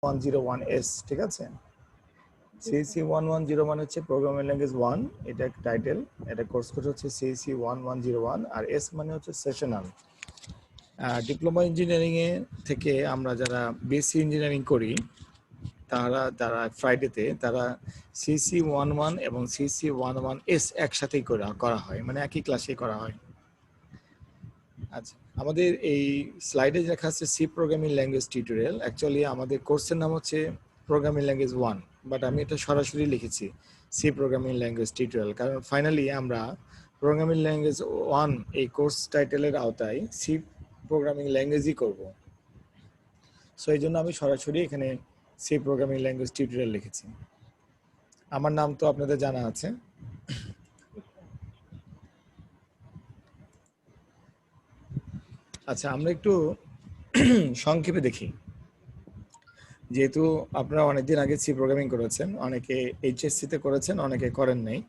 101S, ঠিক আছে? CSC 110 মানে হচ্ছে প্রোগ্রামিং ল্যাঙ্গুয়েজ 1, এটা টাইটেল, এটা কোর্স কোড হচ্ছে সিএসসি 1101, আর এস মানে হচ্ছে সেশনাল। ডিপ্লোমা ইঞ্জিনিয়ারিং এ থেকে আমরা যারা বিএসসি ইঞ্জিনিয়ারিং করি তারা ফ্রাইডেতে তারা সিসি 11 এবং সিসি 11S একসাথেই করা হয়, মানে একই ক্লাসে করা হয়। আচ্ছা, আমাদের এই স্লাইডে দেখা আছে C programming language tutorial. Actually আমাদের কোর্সের নাম হচ্ছে প্রোগ্রামিং ল্যাঙ্গুয়েজ 1, বাট আমি এটা সরাসরি লিখেছি সি প্রোগ্রামিং ল্যাঙ্গুয়েজ টিউটোরিয়াল, কারণ ফাইনালি আমরা প্রোগ্রামিং ল্যাঙ্গুয়েজ 1 এই কোর্স টাইটেলের আওতায় সি প্রোগ্রামিং ল্যাঙ্গুয়েজই করব। সো এই জন্য আমি সরাসরি এখানে সি প্রোগ্রামিং ল্যাঙ্গুয়েজ টিউটোরিয়াল লিখেছি। আমার নাম তো আপনাদের জানা আছে। আচ্ছা, আমরা একটু সংক্ষেপে দেখি। যেহেতু আপনারা অনেকদিন আগে সি প্রোগ্রামিং করেছেন, অনেকে এইচএসসিতে করেছেন, অনেকে করেন নাই,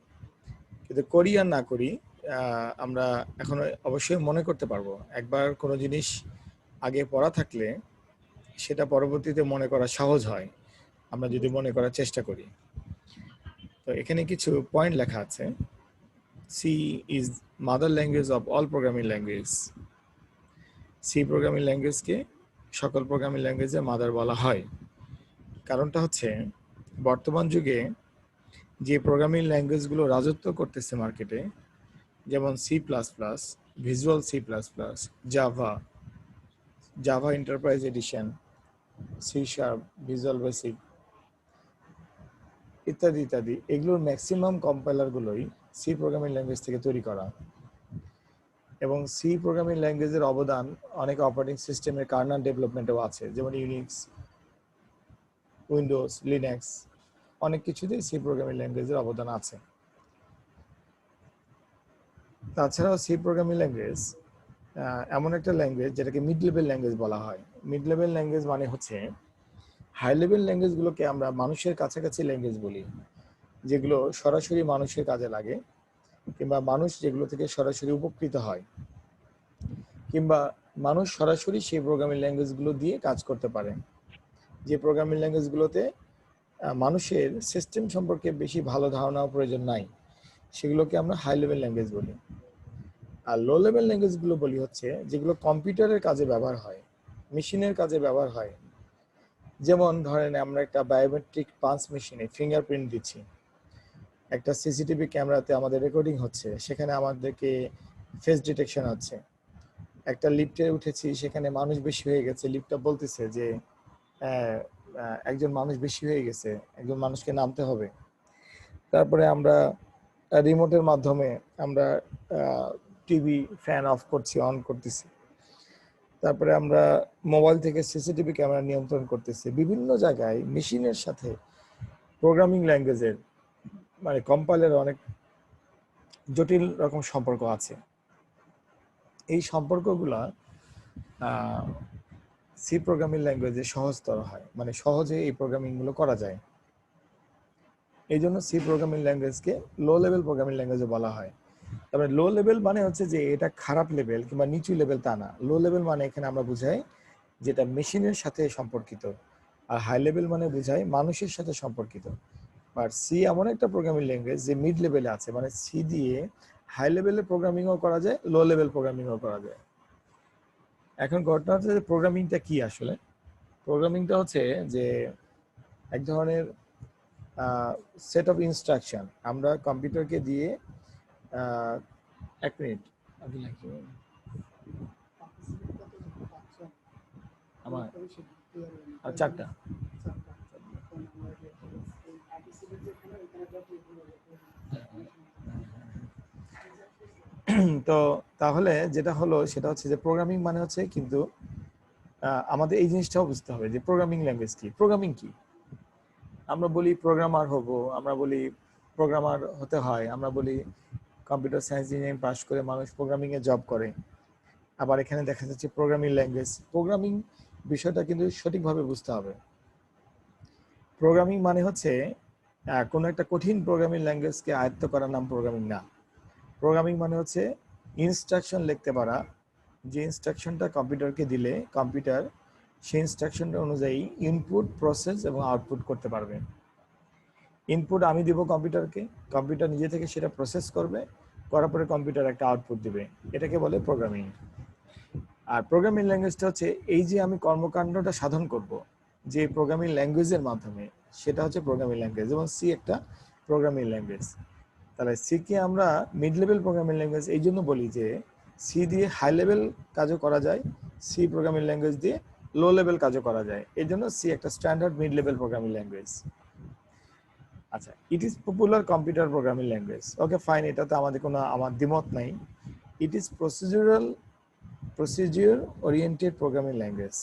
কিন্তু করি আর না করি আমরা এখন অবশ্যই মনে করতে পারবো। একবার কোনো জিনিস আগে পড়া থাকলে সেটা পরবর্তীতে মনে করা সহজ হয় আমরা যদি মনে করার চেষ্টা করি। তো এখানে কিছু পয়েন্ট লেখা আছে। C is mother language of all programming language. C programming ল্যাঙ্গুয়েজকে সকল প্রোগ্রামিং ল্যাঙ্গুয়েজের মাদার বলা হয়। কারণটা হচ্ছে বর্তমান যুগে যে প্রোগ্রামিং ল্যাঙ্গুয়েজগুলো রাজত্ব করতেছে মার্কেটে, যেমন C plus plus, visual C plus plus, Java enterprise edition, C sharp, visual basic ইত্যাদি ইত্যাদি, এগুলোর ম্যাক্সিমাম কম্পাইলারগুলোই সি প্রোগ্রামিং ল্যাঙ্গুয়েজ থেকে তৈরি করা। এবং সি প্রোগ্রামিং ল্যাঙ্গুয়েজের অবদান অনেক অপারেটিং সিস্টেমের কার্নাল ডেভেলপমেন্টেও আছে, যেমন ইউনিক্স, উইন্ডোজ, লিনাক্স, অনেক কিছুতেই সি প্রোগ্রামিং ল্যাঙ্গুয়েজের অবদান আছে। তাছাড়াও সি প্রোগ্রামিং ল্যাঙ্গুয়েজ এমন একটা ল্যাঙ্গুয়েজ যেটাকে মিড লেভেল ল্যাঙ্গুয়েজ বলা হয়। মিড লেভেল ল্যাঙ্গুয়েজ মানে হচ্ছে হাই লেভেল ল্যাঙ্গুয়েজগুলোকে আমরা মানুষের কাছাকাছি ল্যাঙ্গুয়েজ বলি, যেগুলো সরাসরি মানুষের কাজে লাগে, কিংবা মানুষ যেগুলো থেকে সরাসরি উপকৃত হয়, কিংবা মানুষ সরাসরি সেই প্রোগ্রামিং ল্যাঙ্গুয়েজগুলো দিয়ে কাজ করতে পারে। যে প্রোগ্রামিং ল্যাঙ্গুয়েজগুলোতে মানুষের সিস্টেম সম্পর্কে বেশি ভালো ধারণা প্রয়োজন নাই, সেগুলোকে আমরা হাই লেভেল ল্যাঙ্গুয়েজ বলি। আর লো লেভেল ল্যাঙ্গুয়েজগুলো বলি হচ্ছে যেগুলো কম্পিউটারের কাজে ব্যবহার হয়, মেশিনের কাজে ব্যবহার হয়। যেমন ধরেন আমরা একটা বায়োমেট্রিক পাঞ্চ মেশিনে ফিঙ্গারপ্রিন্ট দিচ্ছি, একটা সিসিটিভি ক্যামেরাতে আমাদের রেকর্ডিং হচ্ছে, সেখানে আমাদেরকে ফেস ডিটেকশন হচ্ছে। একটা লিফটে উঠেছি, সেখানে মানুষ বেশি হয়ে গেছে, লিফটটা বলতেছে যে একজন মানুষ বেশি হয়ে গেছে, একজন মানুষকে নামতে হবে। তারপরে আমরা রিমোটের মাধ্যমে আমরা টিভি ফ্যান অফ করছি, অন করতেছি। তারপরে আমরা মোবাইল থেকে সিসিটিভি ক্যামেরা নিয়ন্ত্রণ করতেছি। বিভিন্ন জায়গায় মেশিনের সাথে প্রোগ্রামিং ল্যাঙ্গুয়েজের মানে কম্পাইলার অনেক জটিল রকম সম্পর্ক আছে। এই সম্পর্কগুলা সি প্রোগ্রামিং ল্যাঙ্গুয়েজে সহজতর হয়, মানে সহজে এই প্রোগ্রামিংগুলো করা যায়। এই জন্য সি প্রোগ্রামিং ল্যাঙ্গুয়েজকে লো লেভেল প্রোগ্রামিং ল্যাঙ্গুয়েজে বলা হয়। তবে লো লেভেল মানে হচ্ছে যে এটা খারাপ লেভেল কিংবা নিচু লেভেল তা না। লো লেভেল মানে এখানে আমরা বুঝাই যেটা মেশিনের সাথে সম্পর্কিত, আর হাই লেভেল মানে বুঝাই মানুষের সাথে সম্পর্কিত। আর সি এমন একটা প্রোগ্রামিং ল্যাঙ্গুয়েজ যে মিড লেভেলে আছে, মানে সি দিয়ে হাই লেভেলে প্রোগ্রামিংও করা যায়, লো লেভেল প্রোগ্রামিংও করা যায়। এখন ঘটনা হচ্ছে যে প্রোগ্রামিংটা কি আসলে। প্রোগ্রামিংটা হচ্ছে যে এক ধরনের সেট অফ ইনস্ট্রাকশন আমরা কম্পিউটারকে দিয়ে এক মিনিট আমার চারটা। তো তাহলে যেটা হলো সেটা হচ্ছে যে প্রোগ্রামিং মানে হচ্ছে কিন্তু আমাদের এই জিনিসটাও বুঝতে হবে যে প্রোগ্রামিং ল্যাঙ্গুয়েজ কি, প্রোগ্রামিং কি। আমরা বলি প্রোগ্রামার হব, আমরা বলি প্রোগ্রামার হতে হয়, আমরা বলি কম্পিউটার সায়েন্স ইঞ্জিনিয়ারিং পাস করে মানুষ প্রোগ্রামিংয়ে জব করে। আবার এখানে দেখা যাচ্ছে প্রোগ্রামিং ল্যাঙ্গুয়েজ। প্রোগ্রামিং বিষয়টা কিন্তু সঠিকভাবে বুঝতে হবে। প্রোগ্রামিং মানে হচ্ছে কোনো একটা কঠিন প্রোগ্রামিং ল্যাঙ্গুয়েজকে আয়ত্ত করার নাম প্রোগ্রামিং না। প্রোগ্রামিং মানে হচ্ছে ইনস্ট্রাকশন লিখতে পারা, যে ইনস্ট্রাকশনটা কম্পিউটারকে দিলে কম্পিউটার সেই ইনস্ট্রাকশনটা অনুযায়ী ইনপুট, প্রসেস এবং আউটপুট করতে পারবে। ইনপুট আমি দিব কম্পিউটারকে, কম্পিউটার নিজে থেকে সেটা প্রসেস করবে, করার পরে কম্পিউটার একটা আউটপুট দিবে, এটাকে বলে প্রোগ্রামিং। আর প্রোগ্রামিং ল্যাঙ্গুয়েজটা হচ্ছে এই যে আমি কর্মকাণ্ডটা সাধন করব যে প্রোগ্রামিং ল্যাঙ্গুয়েজের মাধ্যমে, সেটা হচ্ছে প্রোগ্রামিং ল্যাঙ্গুয়েজ। যেমন সি একটা প্রোগ্রামিং ল্যাঙ্গুয়েজ। তাহলে সিকে আমরা মিড লেভেল প্রোগ্রামিং ল্যাঙ্গুয়েজ এই জন্য বলি যে সি দিয়ে হাই লেভেল কাজও করা যায়, সি প্রোগ্রামিং ল্যাঙ্গুয়েজ দিয়ে লো লেভেল কাজও করা যায়, এই জন্য সি একটা standard mid level programming language. আচ্ছা, it is popular computer programming language. Okay fine, এটাতে আমাদের কোনো দ্বিমত নাই। It is procedure oriented programming language.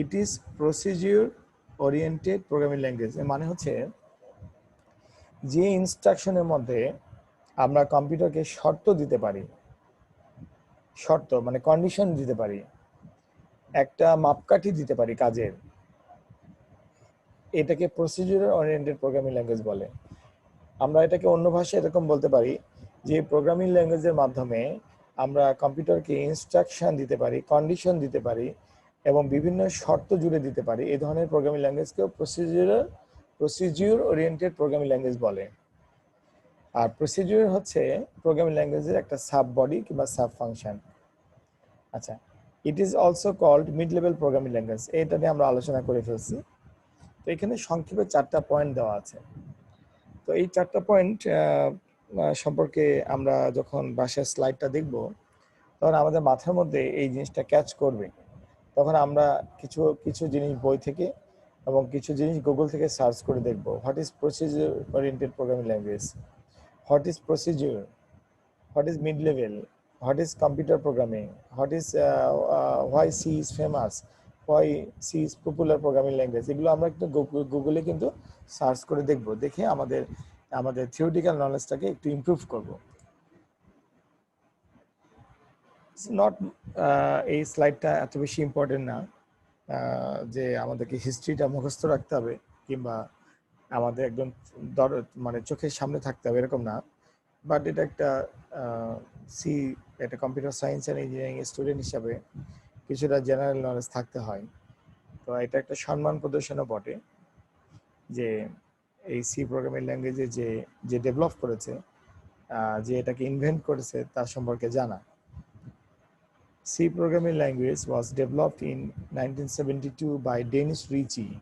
It is procedure oriented programming language এর মানে হচ্ছে যে ইনস্ট্রাকশনের মধ্যে আমরা কম্পিউটারকে শর্ত দিতে পারি, শর্ত মানে কন্ডিশন দিতে পারি, একটা মাপকাঠি দিতে পারি কাজের, এটাকে প্রসিডিউর ওরিয়েন্টেড প্রোগ্রামিং ল্যাঙ্গুয়েজ বলে। আমরা এটাকে অন্য ভাষায় এরকম বলতে পারি যে প্রোগ্রামিং ল্যাঙ্গুয়েজের মাধ্যমে আমরা কম্পিউটারকে ইনস্ট্রাকশন দিতে পারি, কন্ডিশন দিতে পারি এবং বিভিন্ন শর্ত জুড়ে দিতে পারি। এই ধরনের প্রোগ্রামিং ল্যাঙ্গুয়েজকেও প্রসিডিউর ওরিয়েন্টেড প্রোগ্রামিং ল্যাঙ্গুয়েজ বলে। আর প্রসিডিউর হচ্ছে প্রোগ্রামিং ল্যাঙ্গুয়েজের একটা সাব বডি কিংবা সাব ফাংশন। আচ্ছা, it is also called mid level programming language. এটা নিয়ে আমরা আলোচনা করে ফেলছি। তো এখানে সংক্ষেপে 4টা পয়েন্ট দেওয়া আছে। তো এই 4টা পয়েন্ট সম্পর্কে আমরা যখন বাসায় স্লাইডটা দেখব তখন আমাদের মাথার মধ্যে এই জিনিসটা ক্যাচ করবে। তখন আমরা কিছু কিছু জিনিস বই থেকে এবং কিছু জিনিস গুগল থেকে সার্চ করে দেখব। What is procedure oriented programming language, what is procedure, what is mid level, what is computer programming, what is why C is famous, why C is popular programming language. এগুলো আমরা একটু গুগলে কিন্তু search করে দেখব, দেখে আমাদের থিওরিটিক্যাল নলেজটাকে একটু ইমপ্রুভ করব। নট এই স্লাইডটা এত বেশি ইম্পর্টেন্ট না যে আমাদেরকে হিস্ট্রিটা মুখস্থ রাখতে হবে কিংবা আমাদের একদম মানে চোখের সামনে থাকতে হবে এরকম না। বাট এটা একটা সি একটা computer science and engineering student হিসাবে কিছুটা জেনারেল নলেজ থাকতে হয়। তো এটা একটা সম্মান প্রদর্শনও বটে যে এই সি প্রোগ্রামিং ল্যাঙ্গুয়েজে যে ডেভেলপ করেছে, যে এটাকে ইনভেন্ট করেছে তার সম্পর্কে জানা। C programming language was developed in 1972 by Dennis Ritchie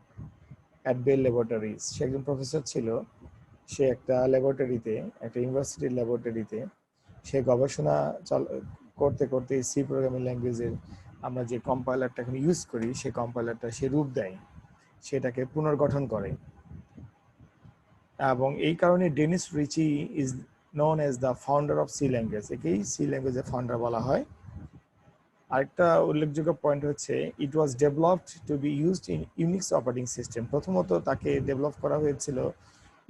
at Bell Laboratories. সে একজন প্রফেসর ছিল, সে একটা ল্যাবরেটরিতে, একটা ইউনিভার্সিটির ল্যাবরেটরিতে সে গবেষণা করতে করতে সি প্রোগ্রামিং ল্যাঙ্গুয়েজের আমরা যে কম্পাইলারটা এখন ইউজ করি সেই কম্পাইলারটা সে রূপ দেয়, সেটাকে পুনর্গঠন করে। এবং এই কারণে Dennis Ritchie is known as the founder of C language, একেই সি ল্যাঙ্গুয়েজের ফাউন্ডার বলা হয়। আরেকটা উল্লেখযোগ্য পয়েন্ট হচ্ছে it was developed to be used in Unix operating system. প্রথমত তাকে ডেভেলপ করা হয়েছিল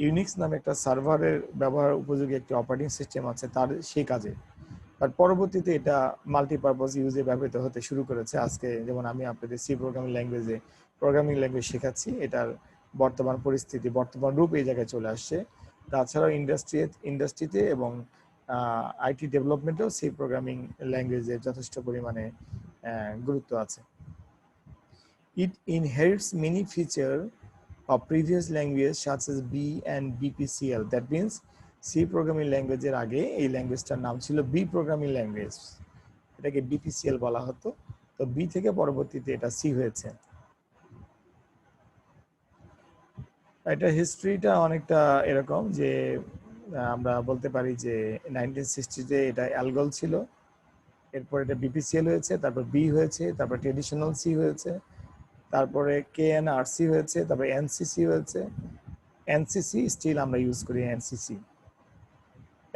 ইউনিক্স নামে একটা সার্ভারের ব্যবহার উপযোগী একটি অপারেটিং সিস্টেম আছে তার সেই কাজে। বাট পরবর্তীতে এটা মাল্টিপারপাস ইউজে ব্যবহৃত হতে শুরু করেছে। আজকে যেমন আমি আপনাদের সি প্রোগ্রামিং ল্যাঙ্গুয়েজ শেখাচ্ছি, এটার বর্তমান পরিস্থিতি, বর্তমান রূপ এই জায়গায় চলে আসছে। তাছাড়াও ইন্ডাস্ট্রিতে এবং আইটি ডেভেলপমেন্টেও সি প্রোগ্রামিং ল্যাঙ্গুয়েজের যথেষ্ট পরিমাণে গুরুত্ব আছে। It inherits many feature of previous language such as B and BPCL. That means C programming language এর আগে এই ল্যাঙ্গুয়েজটার নাম ছিল B programming language, এটাকে BPCL বলা হতো। তো B থেকে পরবর্তীতে এটা C হয়েছে। এটা হিস্ট্রিটা অনেকটা এরকম যে আমরা বলতে পারি যে 1960-তে এটা অ্যালগল ছিল, এরপর এটা BPCL হয়েছে, তারপর B হয়েছে, তারপর ট্রেডিশনাল C হয়েছে, তারপরে KNRC হয়েছে, তারপরে NCC হয়েছে, এনসিসি স্টিল আমরা ইউজ করি এনসিসি,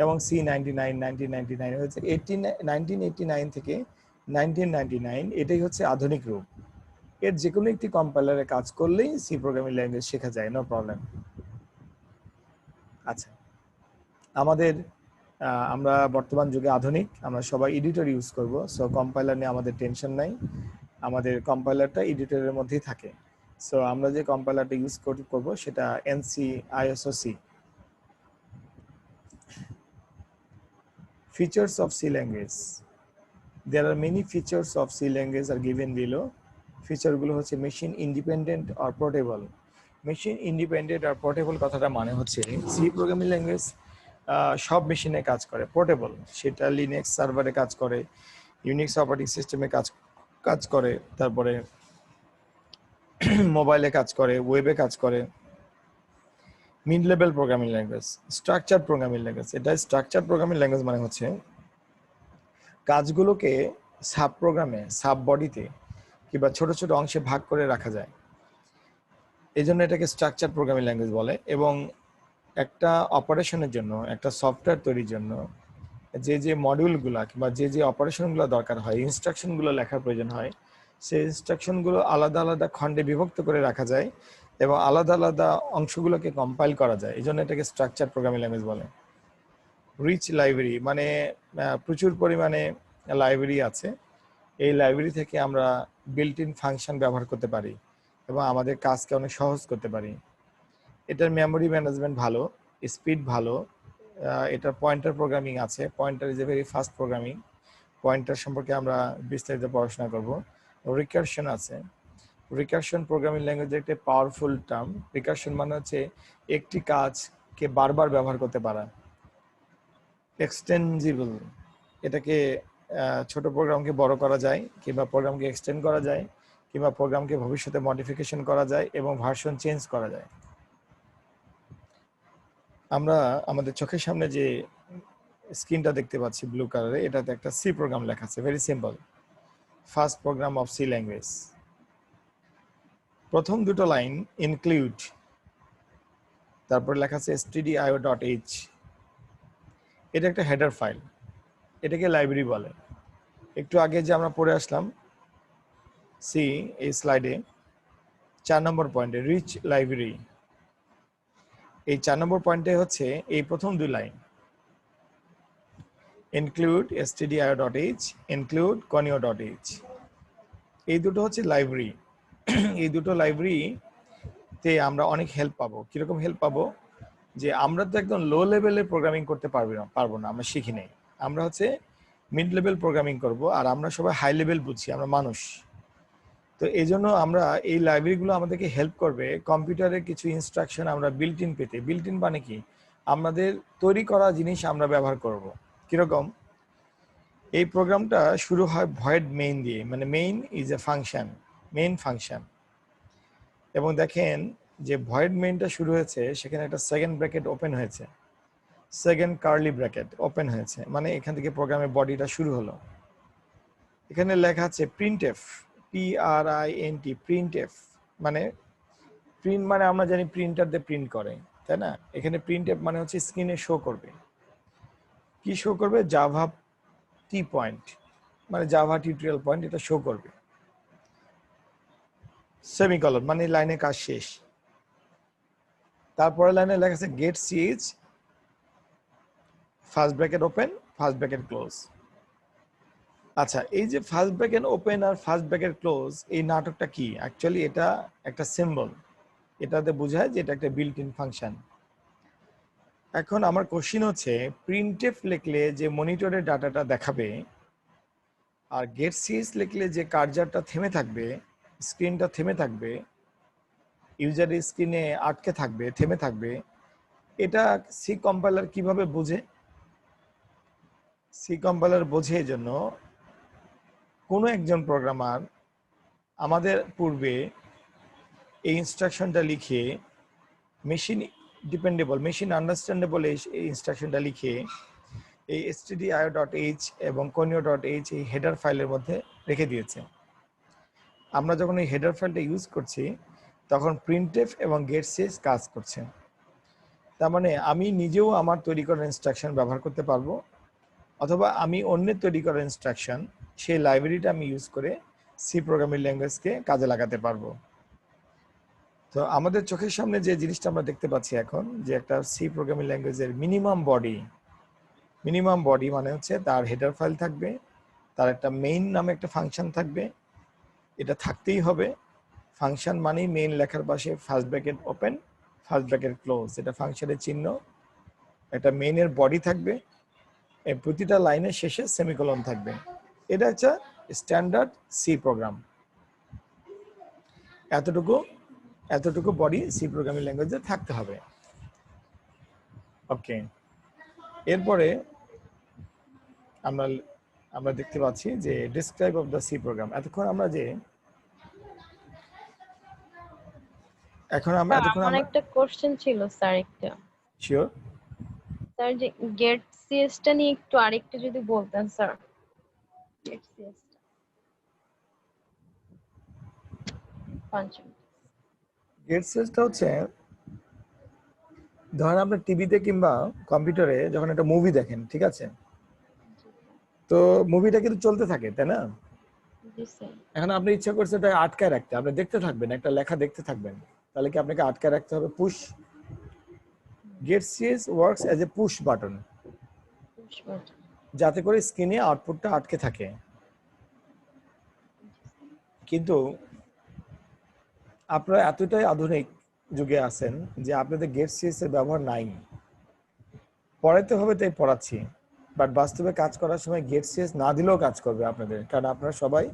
এবং C99 হয়েছে 1989 থেকে 1999। এটাই হচ্ছে আধুনিক রূপ। এর যে কোনো একটি কম্পাইলারে কাজ করলেই সি প্রোগ্রামিং ল্যাঙ্গুয়েজ শেখা যায়, নো প্রবলেম। আচ্ছা, আমরা বর্তমান যুগে আধুনিক, আমরা সবাই এডিটর ইউজ করব, সো কম্পাইলার নিয়ে আমাদের টেনশন নাই, আমাদের কম্পাইলারটা এডিটরের মধ্যেই থাকে। সো আমরা যে কম্পাইলারটা ইউজ করব সেটা NC-ISO-C। Features of C language. There are many features of C language are given below. ফিচারগুলো হচ্ছে মেশিন ইন্ডিপেন্ডেন্ট আর পোর্টেবল। মেশিন ইন্ডিপেন্ডেন্ট আর পোর্টেবল কথাটা মানে হচ্ছে সি প্রোগ্রামিং ল্যাঙ্গুয়েজ সব মেশিনে কাজ করে। পোর্টেবল সেটা লিনাক্স সার্ভারে কাজ করে, ইউনিক্স অপারেটিং সিস্টেমে কাজ করে, তারপরে মোবাইলে কাজ করে, ওয়েবে কাজ করে। Mid level programming language, structure programming language. এটা স্ট্রাকচার প্রোগ্রামিং ল্যাঙ্গুয়েজ মানে হচ্ছে কাজগুলোকে সাব প্রোগ্রামে, সাব বডিতে কিংবা ছোট ছোট অংশে ভাগ করে রাখা যায়, এই জন্য এটাকে স্ট্রাকচার প্রোগ্রামিং ল্যাঙ্গুয়েজ বলে। এবং একটা অপারেশনের জন্য, একটা সফটওয়্যার তৈরির জন্য যে যে মডিউলগুলো কিংবা যে যে অপারেশনগুলো দরকার হয়, ইনস্ট্রাকশনগুলো লেখার প্রয়োজন হয়, সেই ইনস্ট্রাকশনগুলো আলাদা আলাদা খণ্ডে বিভক্ত করে রাখা যায় এবং আলাদা আলাদা অংশগুলোকে কম্পাইল করা যায়, এই জন্য এটাকে স্ট্রাকচার প্রোগ্রামিং ল্যাঙ্গুয়েজ বলে। রিচ লাইব্রেরি মানে প্রচুর পরিমাণে লাইব্রেরি আছে, এই লাইব্রেরি থেকে আমরা বিল্ট ইন ফাংশন ব্যবহার করতে পারি এবং আমাদের কাজকে অনেক সহজ করতে পারি। এটার মেমোরি ম্যানেজমেন্ট ভালো, স্পিড ভালো, এটার পয়েন্টার প্রোগ্রামিং আছে। Pointer is a very fast programming. Pointer সম্পর্কে আমরা বিস্তারিত পড়াশোনা করব। রিকারশন আছে। রিকারশন প্রোগ্রামিং ল্যাঙ্গুয়েজের একটা পাওয়ারফুল টার্ম। রিকারশন মানে হচ্ছে একটি কাজকে বারবার ব্যবহার করতে পারা। এক্সটেনজিবল, এটাকে ছোট প্রোগ্রামকে বড় করা যায় কিংবা প্রোগ্রামকে এক্সটেন্ড করা যায় কিংবা প্রোগ্রামকে ভবিষ্যতে মডিফিকেশন করা যায় এবং ভার্সন চেঞ্জ করা যায়। আমরা আমাদের চোখের সামনে যে স্ক্রিনটা দেখতে পাচ্ছি ব্লু কালারে, এটাতে একটা সি প্রোগ্রাম লেখা আছে, very simple, first program of C language. প্রথম দুটো লাইন ইনক্লুড, তারপর লেখা আছে stdio.h, এটা একটা হেডার ফাইল, এটাকে লাইব্রেরি বলে। একটু আগে যে আমরা পড়ে আসলাম সি, এই স্লাইডে 4 নম্বর পয়েন্টে রিচ লাইব্রেরি, এই 4 নম্বর পয়েন্টে হচ্ছে এই প্রথম দুই line include stdio.h, include conio.h, এই দুটো হচ্ছে লাইব্রেরি। এই দুটো লাইব্রেরিতে আমরা অনেক হেল্প পাবো। কিরকম হেল্প পাবো? যে আমরা তো একদম লো লেভেলে প্রোগ্রামিং করতে পারবো না, আমরা শিখি নাই। আমরা হচ্ছে মিড লেভেল প্রোগ্রামিং করব, আর আমরা সবাই হাই লেভেল বুঝছি, আমরা মানুষ। তো এই জন্য আমরা এই লাইব্রেরিগুলো আমাদেরকে হেল্প করবে কম্পিউটারের কিছু ইনস্ট্রাকশন আমরা বিল্ট ইন পেতে। বিল্ট ইন মানে কি? আমাদের তৈরি করা জিনিস আমরা ব্যবহার করব। কিরকম? এই প্রোগ্রামটা শুরু হয় ভয়েড মেইন দিয়ে, মানে main is a function, main function. এবং দেখেন যে ভয়েড মেইনটা শুরু হয়েছে, সেখানে একটা সেকেন্ড ব্র্যাকেট ওপেন হয়েছে, সেকেন্ড কার্লি ব্র্যাকেট ওপেন হয়েছে, মানে এখান থেকে প্রোগ্রামের বডিটা শুরু হলো। এখানে লেখা আছে প্রিন্টএফ, PRINT, প্রিন্টএফ মানে প্রিন্ট, মানে আমরা জানি প্রিন্টার দিয়ে প্রিন্ট করে, তাই না? এখানে প্রিন্টএফ মানে হচ্ছে স্ক্রিনে শো করবে। কি শো করবে? জাভা টি পয়েন্ট, মানে জাভা টিউটোরিয়াল পয়েন্ট, এটা শো করবে। সেমিকলন মানে লাইনে কাজ শেষ। তারপরে লাইনে লেখা আছে গেট সিএইচ, first bracket open, first bracket close. আচ্ছা, এই যে ফার্স্ট ব্র্যাকেট ওপেন আর ফার্স্ট ব্র্যাকেট ক্লোজ, এই নাটকটা কি? অ্যাকচুয়ালি এটা একটা সিম্বল, এটাতে বোঝায় যে এটা একটা বিল্ট ইন ফাংশন। এখন আমার কোশ্চিন হচ্ছে, প্রিন্টএফ লিখলে যে মনিটরের ডাটাটা দেখাবে, আর গেট সিএইচ লিখলে যে কার্সারটা থেমে থাকবে, স্ক্রিনটা থেমে থাকবে, ইউজারের স্ক্রিনে আটকে থাকবে, থেমে থাকবে, এটা সি কম্পাইলার কিভাবে বোঝে? সি কম্পাইলার বোঝে এই জন্য, কোনো একজন প্রোগ্রামার আমাদের পূর্বে এই ইনস্ট্রাকশনটা লিখে, মেশিন ডিপেন্ডেবল, মেশিন আন্ডারস্ট্যান্ডেবল এই ইনস্ট্রাকশনটা লিখে এই stdio.h এবং conio.h এই হেডার ফাইলের মধ্যে রেখে দিয়েছে। আমরা যখন এই হেডার ফাইলটা ইউজ করছি, তখন প্রিন্টএফ এবং গেট সিএইচ কাজ করছে। তার মানে আমি নিজেও আমার তৈরি করা ইনস্ট্রাকশন ব্যবহার করতে পারবো, অথবা আমি অন্যের তৈরি করা ইনস্ট্রাকশন, সেই লাইব্রেরিটা আমি ইউজ করে সি প্রোগ্রামিং ল্যাঙ্গুয়েজকে কাজে লাগাতে পারবো। তো আমাদের চোখের সামনে যে জিনিসটা আমরা দেখতে পাচ্ছি এখন, যে একটা সি প্রোগ্রামিং ল্যাঙ্গুয়েজের মিনিমাম বডি মানে হচ্ছে তার হেডার ফাইল থাকবে, তার একটা মেইন নামে একটা ফাংশন থাকবে, এটা থাকতেই হবে। ফাংশন মানেই মেইন লেখার পাশে first bracket open, first bracket close, এটা ফাংশনের চিহ্ন। একটা মেইনের বডি থাকবে, এই প্রতিটা লাইনের শেষে সেমিকোলন থাকবে। এটা হচ্ছে স্ট্যান্ডার্ড সি প্রোগ্রাম। এতটুকু বডি সি প্রোগ্রামিং ল্যাঙ্গুয়েজে থাকতে হবে। ওকে, এরপরে আমরা দেখতে পাচ্ছি যে describe of the C program. এতক্ষণ আমরা আমার একটা কোশ্চেন ছিল স্যার, একটা শিওর স্যার যে গেট সিএসটা নিয়ে একটু আরেকটু যদি বলতেন স্যার। গেট সিএসটা গেট সিএসটা হচ্ছে, ধরেন আপনার টিভিতে কিংবা কম্পিউটারে যখন একটা মুভি দেখেন, ঠিক আছে, তো মুভিটা কিন্তু চলতে থাকে, তাই না? এখন আপনি ইচ্ছা করছে এটা আটকায় রাখতে, আপনি দেখতে থাকবেন, একটা লেখা দেখতে থাকবেন, তাহলে কি আপনাকে আটকায় রাখতে হবে? Push gate CS works as a push button, যাতে করে স্ক্রিনে আউটপুটটা আটকে থাকে। কিন্তু আপনারা এতটাই আধুনিক যুগে আছেন যে আপনাদের গেট সিএস এর ব্যবহার নাই। পড়াইতে হবে তাই পড়াচ্ছি, বাট বাস্তবে কাজ করার সময় গেট সিএস না দিলেও কাজ করবে আপনাদের, কারণ আপনারা সবাই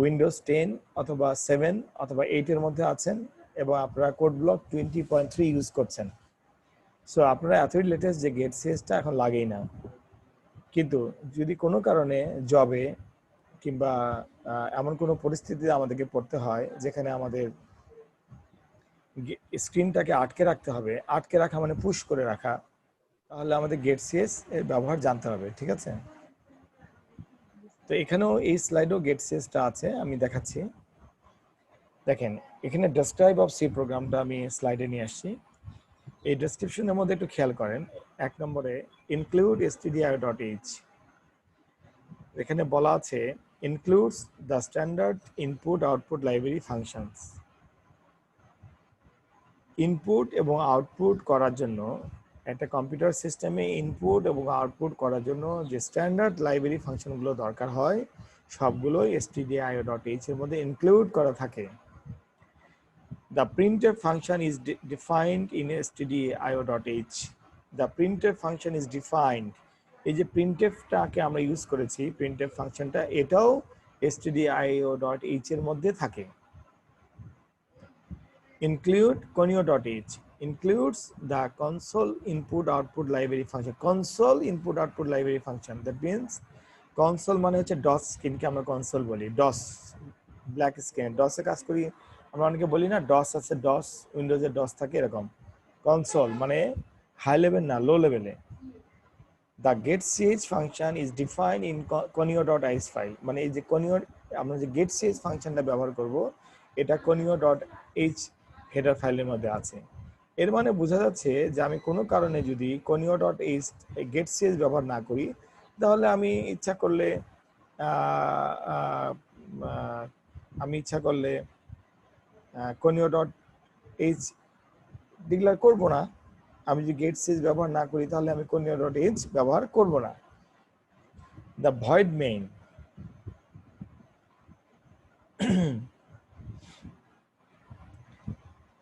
উইন্ডোজ 10 অথবা 7 অথবা 8 এর মধ্যে আছেন এবং আপনারা কোড ব্লক 20.3 ইউজ করছেন। সো আপনারা এতই লেটেস্ট যে গেট সিএসটা এখন লাগেই না। কিন্তু যদি কোনো কারণে জবে কিংবা এমন কোনো পরিস্থিতিতে আমাদেরকে পড়তে হয় যেখানে আমাদের স্ক্রিনটাকে আটকে রাখতে হবে, আটকে রাখা মানে পুশ করে রাখা, তাহলে আমাদের গেট সিএস এর ব্যবহার জানতে হবে, ঠিক আছে? তো এখানেও এই স্লাইডেও গেট সিএসটা আছে, আমি দেখাচ্ছি। দেখেন এখানে ডেসক্রাইব অফ সি প্রোগ্রামটা আমি স্লাইডে নিয়ে আসছি। এই ডেসক্রিপশনের মধ্যে একটু খেয়াল করেন, 1 নম্বরে ইনক্লুড stdio.h, এখানে বলা আছে includes the standard input output library functions. Input এবং আউটপুট করার জন্য একটা কম্পিউটার সিস্টেমে ইনপুট এবং আউটপুট করার জন্য যে স্ট্যান্ডার্ড লাইব্রেরি ফাংশনগুলো দরকার হয় সবগুলোই stdio.h এর মধ্যে ইনক্লুড করা থাকে। The printf function is defined in stdio.h. The printf function is defined. এই যে printf-টাকে আমরা ইউজ করেছি, printf ফাংশনটা, এটাও stdio.h এর মধ্যে থাকে। Include conio.h includes the console input output library function. Console input output library function, that means console মানে হচ্ছে DOS স্ক্রিনকে আমরা কনসোল বলি, DOS ব্ল্যাক স্ক্রিন, DOS এ কাজ করি আমরা, অনেকে বলি না DOS আছে, DOS উইন্ডোজে DOS থাকে এরকম। কনসোল মানে হাই লেভেল না, লো লেভেলে। The getch function is defined in conio.h file, মানে এই যে conio, আমরা যে getch ফাংশনটা ব্যবহার করব এটা conio.h হেডার ফাইলের মধ্যে আছে। এর মানে বোঝা যাচ্ছে যে আমি কোনো কারণে যদি conio.h getch ব্যবহার না করি, তাহলে আমি ইচ্ছা করলে conio.h ডিক্লেয়ার করব না। আমি যদি গেট সিএস ব্যবহার না করি তাহলে আমি conio.h ব্যবহার করব না। দ্য ভয়েড মেইন,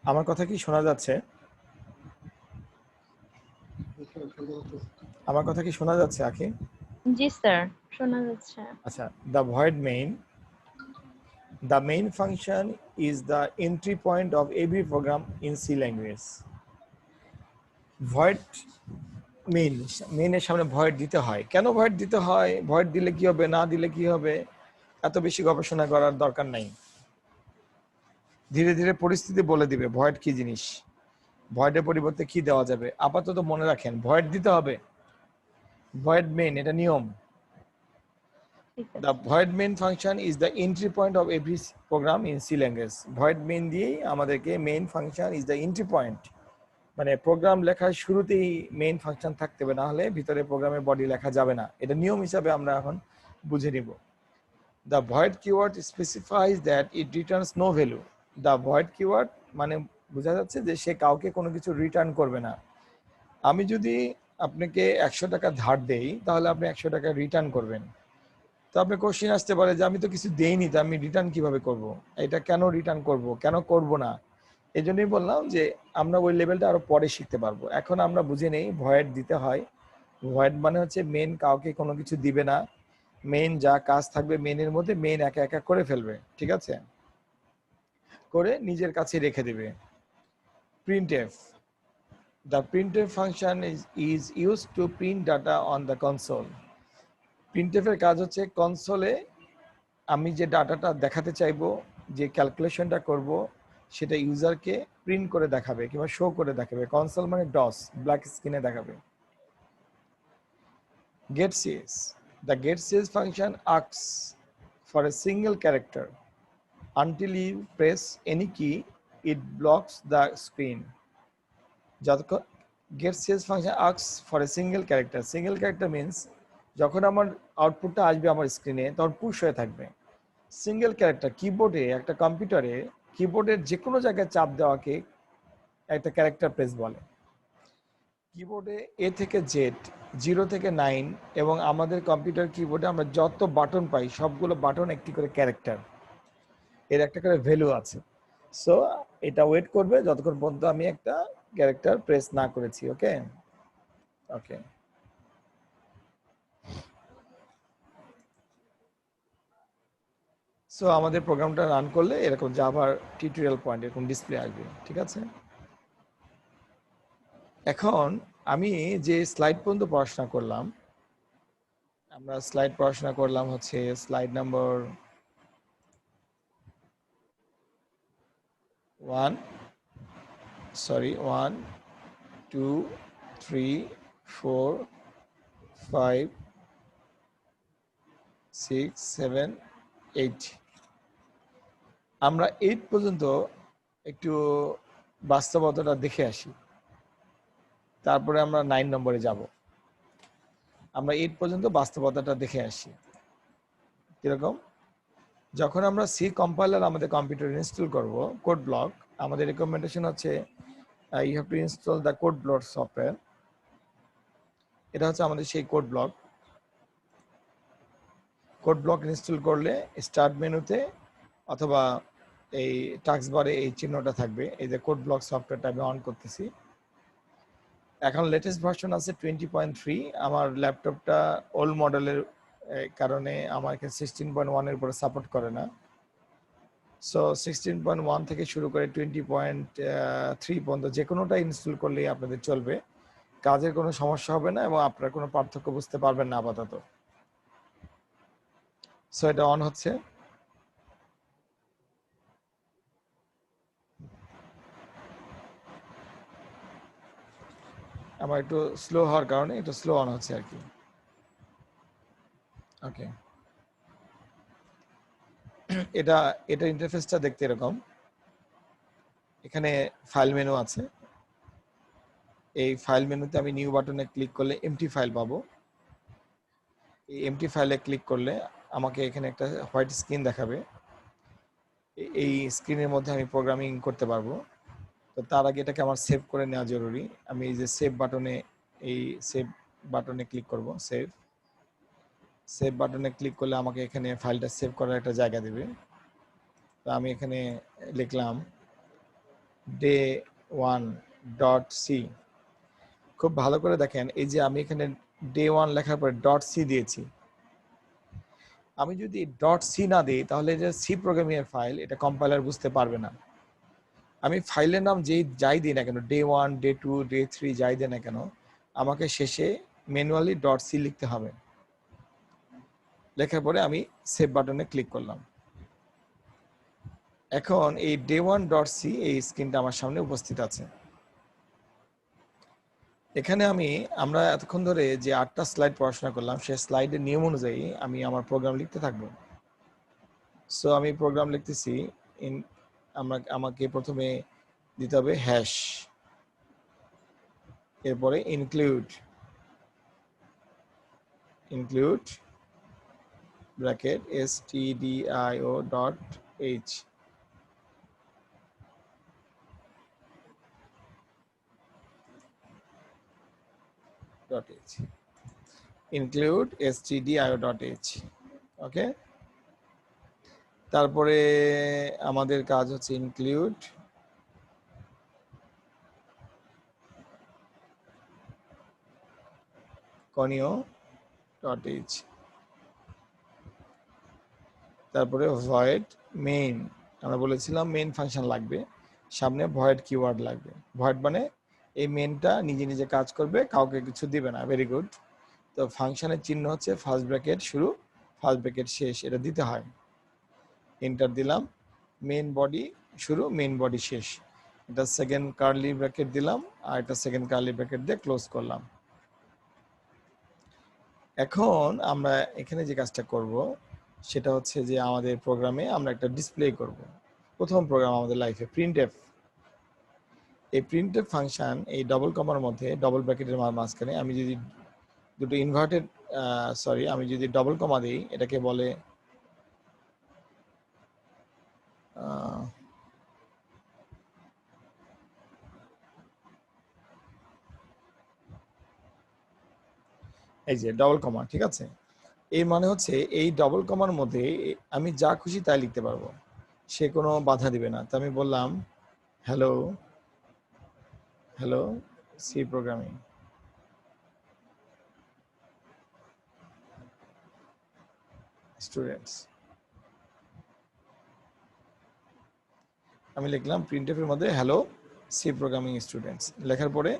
আমার কথা কি শোনা যাচ্ছে? আমার কথা কি শোনা যাচ্ছে আখি? জি স্যার, শোনা যাচ্ছে। আচ্ছা, the void main, the main function is the entry point of every program in C language. void মেইনের সামনে ভয়েড দিতে হয়। কেন ভয়েড দিতে হয়, ভয়েড দিলে কি হবে, না দিলে কি হবে, এত বেশি গবেষণা করার দরকার নাই। ধীরে ধীরে পরিস্থিতি বলে দিবে ভয়েড কি জিনিস, ভয়েডের পরিবর্তে কি দেওয়া যাবে। আপাতত মনে রাখেন ভয়েড দিতে হবে, ভয়েড মেইন, এটা নিয়ম। The void main function is the entry point of every program in C language. void main দিয়েই আমাদেরকে main function is the entry point, মানে প্রোগ্রাম লেখার শুরুতেই মেইন ফাংশন থাকতে হবে, না হলে ভিতরে প্রোগ্রামের বডি লেখা যাবে না। এটা নিয়ম হিসাবে আমরা এখন বুঝে নিব। The void keyword specifies that it returns no value. The void keyword মানে বোঝা যাচ্ছে যে সে কাউকে কোনো কিছু রিটার্ন করবে না। আমি যদি আপনাকে 100 টাকা ধার দেই তাহলে আপনি 100 টাকা রিটার্ন করবেন। তো আপনার কোশ্চেন আসতে পারে যে আমি তো কিছু দেইনি, তো আমি রিটার্ন কিভাবে করব, এটা কেন রিটার্ন করব, কেন করব না। এই জন্যই বললাম যে আমরা ওই লেভেলটা আরো পরে শিখতে পারবো। এখন আমরা বুঝে নেই ভয়েড দিতে হয়। ভয়েড মানে হচ্ছে মেন কাউকে কোনো কিছু দিবে না, মেন যা কাজ থাকবে মেনের মধ্যে মেন একা একা করে ফেলবে, ঠিক আছে? করে নিজের কাছে রেখে দেবে। printf, the printf function is used to print data on the console. printf এর কাজ হচ্ছে কনসোলে আমি যে ডাটাটা দেখাতে চাইবো, যে ক্যালকুলেশনটা করব, সেটা ইউজারকে প্রিন্ট করে দেখাবে কিংবা শো করে দেখাবে। কনসোল মানে ডস, ব্ল্যাক স্ক্রিনে দেখাবে। getCS, the getCS function asks for a single character. Until you press any key, it blocks the screen. যতক্ষণ getCS function asks for a single character. Single character means যখন আমার আউটপুটটা আসবে আমার স্ক্রিনে তখন পুশ হয়ে থাকবে। সিঙ্গেল ক্যারেক্টার কিবোর্ডে, একটা কম্পিউটারে কিবোর্ডের যে কোনো জায়গায় চাপ দেওয়াকে একটা ক্যারেক্টার প্রেস বলে। কিবোর্ডে এ থেকে জেড, 0 থেকে 9 এবং আমাদের কম্পিউটার কিবোর্ডে আমরা যত বাটন পাই সবগুলো বাটন একটি করে ক্যারেক্টার, এর একটা করে ভ্যালু আছে। সো এটা ওয়েট করবে যতক্ষণ পর্যন্ত আমি একটা ক্যারেক্টার প্রেস না করেছি। ওকে ওকে সো আমাদের প্রোগ্রামটা রান করলে এরকম জাভার টিউটোরিয়াল পয়েন্ট এরকম ডিসপ্লে আসবে। ঠিক আছে, এখন আমি যে স্লাইড পর্যন্ত পড়াশোনা করলাম, আমরা স্লাইড পড়াশোনা করলাম হচ্ছে স্লাইড নাম্বার 1, 2, 3, 4, 5, 6, 7, 8। আমরা 8 পর্যন্ত একটু বাস্তবতাটা দেখে আসি, তারপরে আমরা 9 নম্বরে যাব। আমরা 8 পর্যন্ত বাস্তবতাটা দেখে আসি। কিরকম? যখন আমরা সি কম্পাইলার আমাদের কম্পিউটারে ইনস্টল করব, কোড ব্লক, আমাদের রেকমেন্ডেশন হচ্ছে you have to install the code block software. এটা হচ্ছে আমাদের সেই code block. Code block install করলে স্টার্ট মেনুতে অথবা এই টাস্ক বারে এই চিহ্নটা থাকবে, এই যে কোড ব্লক সফটওয়্যারটা আমি অন করতেছি। এখন লেটেস্ট ভার্সন আছে 20.3। আমার ল্যাপটপটা ওল্ড মডেলের কারণে আমাকে 16.1 এর উপরে সাপোর্ট করে না। সো 16.1 থেকে শুরু করে 20.3 পর্যন্ত যে কোনোটা ইনস্টল করলেই আপনাদের চলবে, কাজের কোনো সমস্যা হবে না এবং আপনারা কোনো পার্থক্য বুঝতে পারবেন না আপাতত। সো এটা অন হচ্ছে। আমার একটু স্লো হওয়ার কারণে একটু স্লো অন হচ্ছে আর কি। ওকে, এটা এটা ইন্টারফেসটা দেখতে এরকম। এখানে ফাইল মেনু আছে, এই ফাইল মেনুতে আমি নিউ বাটনে ক্লিক করলে এমটি ফাইল পাবো। এই এমটি ফাইলে ক্লিক করলে আমাকে এখানে একটা হোয়াইট স্ক্রিন দেখাবে। এই স্ক্রিনের মধ্যে আমি প্রোগ্রামিং করতে পারবো। তো তার আগে এটাকে আমার সেভ করে নেওয়া জরুরি। আমি এই যে সেভ বাটনে, এই সেভ বাটনে ক্লিক করব। সেভ বাটনে ক্লিক করলে আমাকে এখানে ফাইলটা সেভ করার একটা জায়গা দেবে। তো আমি এখানে লিখলাম day1.c। খুব ভালো করে দেখেন, এই যে আমি এখানে day1 লেখার পরে .c দিয়েছি। আমি যদি .c না দিই তাহলে যে সি প্রোগ্রামিং ফাইল, এটা কম্পাইলার বুঝতে পারবে না। আমি ফাইলের নাম যাই দিই না কেন, day1, day2, day3 যাই দিই না কেন, আমাকে শেষে ম্যানুয়ালি .c লিখতে হবে। লেখার পরে আমি সেভ বাটনে ক্লিক করলাম। এখন এই day1.c এই স্ক্রিনটা আমার সামনে উপস্থিত আছে। এখানে আমরা এতক্ষণ ধরে যে 8টা স্লাইড পড়াশোনা করলাম, সেই স্লাইডের নিয়ম অনুযায়ী আমি আমার প্রোগ্রাম লিখতে থাকবো। সো আমি প্রোগ্রাম লিখতেছি। আমাকে প্রথমে দিতে হবে হ্যাশ, এরপরে include bracket stdio.h, include stdio.h। ওকে, তারপরে আমাদের কাজ হচ্ছে ইনক্লুড conio.h, তারপরে void main আমরা বলেছিলাম মেইন ফাংশন লাগবে, সামনে ভয়েড কিওয়ার্ড লাগবে। ভয়েড মানে এই মেইনটা নিজে নিজে কাজ করবে, কাউকে কিছু দিবে না। Very good. তো ফাংশনের চিহ্ন হচ্ছে ফার্স্ট ব্র্যাকেট শুরু, ফার্স্ট ব্র্যাকেট শেষ, এটা দিতে হয়। এন্টার দিলাম। মেইন বডি শুরু, মেইন বডি শেষ। এটা সেকেন্ড কার্লি ব্র্যাকেট দিলাম, আর এটা সেকেন্ড কার্লি ব্র্যাকেট দিয়ে ক্লোজ করলাম। এখন আমরা এখানে যে কাজটা করব সেটা হচ্ছে যে আমাদের প্রোগ্রামে আমরা একটা ডিসপ্লে করব। প্রথম প্রোগ্রাম আমাদের লাইফে প্রিন্টএফ। এই প্রিন্টএফ ফাংশন এই ডবল কমার মধ্যে, ডবল ব্র্যাকেটের মাঝখানে আমি যদি দুটো ইনভার্টেড আমি যদি ডবল কমা দিই, এটাকে বলে এই যে ডবল কমা, ঠিক আছে? এই মানে হচ্ছে এই ডবল কমার মধ্যে আমি যা খুশি তাই লিখতে পারবো, সে কোনো বাধা দিবে না। তো আমি বললাম hello hello C programming. Students, আমি লিখলাম প্রিন্টএফের মধ্যে হ্যালো সি প্রোগ্রামিং স্টুডেন্টস। লেখার পরে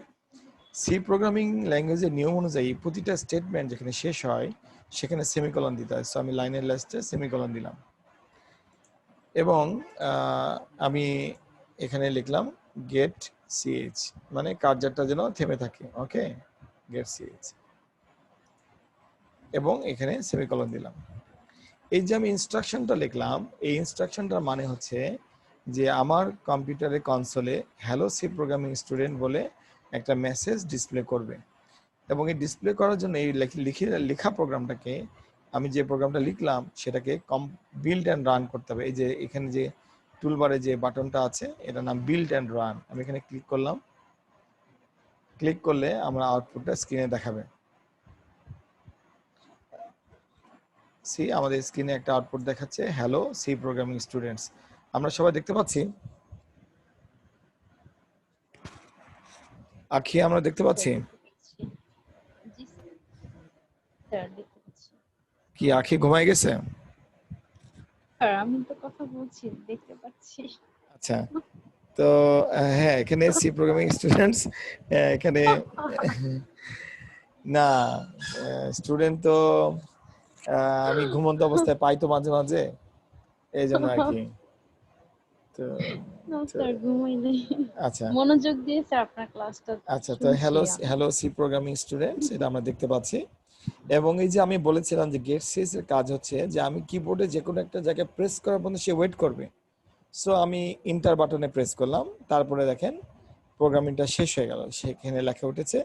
সি প্রোগ্রামিং ল্যাঙ্গুয়েজের নিয়ম অনুযায়ী প্রতিটা স্টেটমেন্ট যেখানে শেষ হয় সেখানে সেমিকলন দিতে হয়। সো আমি লাইনের লাস্টে সেমিকলন দিলাম এবং আমি এখানে লিখলাম গেট সিএইচ, মানে কার্জারটা যেন থেমে থাকে। ওকে, গেট সিএইচ এবং এখানে সেমিকলন দিলাম। এই যে আমি ইনস্ট্রাকশনটা লিখলাম, এই ইনস্ট্রাকশনটার মানে হচ্ছে যে আমার কম্পিউটারের কনসোলে হ্যালো সি প্রোগ্রামিং স্টুডেন্ট বলে একটা মেসেজ ডিসপ্লে করবে এবং এই ডিসপ্লে করার জন্য এই লেখা প্রোগ্রামটাকে, আমি যে প্রোগ্রামটা লিখলাম সেটাকে বিল্ড অ্যান্ড রান করতে হবে। এই যে এখানে যে টুলবারে যে বাটনটা আছে এটার নাম বিল্ড অ্যান্ড রান। আমি এখানে ক্লিক করলাম, ক্লিক করলে আমরা আউটপুটটা স্ক্রিনে দেখাবে। সি আমাদের স্ক্রিনে একটা আউটপুট দেখাচ্ছে হ্যালো সি প্রোগ্রামিং স্টুডেন্টস। আমরা সবাই দেখতে পাচ্ছি? আখি আমরা দেখতে পাচ্ছি? জি স্যার, দেখতে পাচ্ছি। কি আখি ঘুমায় গেছে? স্যার আমি তো কথা বলছি, দেখতে পাচ্ছি। আচ্ছা, তো হ্যাঁ, এখানে সি প্রোগ্রামিং স্টুডেন্টস, এখানে না স্টুডেন্ট তো আমি ঘুমন্ত অবস্থায় পাই তো মাঝে মাঝে, এই জন্য আর কি। তো না স্যার, ঘুমাই নাই, আচ্ছা মনোযোগ দিয়ে স্যার আপনার ক্লাসটা আচ্ছা, তো শুনছি হ্যালো আমি। হ্যালো সি প্রোগ্রামিং স্টুডেন্টস, এটা আমরা দেখতে পাচ্ছি। এবং এই যে আমি বলেছিলাম যে গেট সিএস এর কাজ হচ্ছে যে আমি কিবোর্ডে যে কোনো একটা জায়গায় প্রেস করার পর্যন্ত সে ওয়েট করবে। সো আমি ইন্টার বাটনে প্রেস করলাম, তারপরে দেখেন প্রোগ্রামিংটা শেষ হয়ে গেল। সেখানে লেখা উঠেছে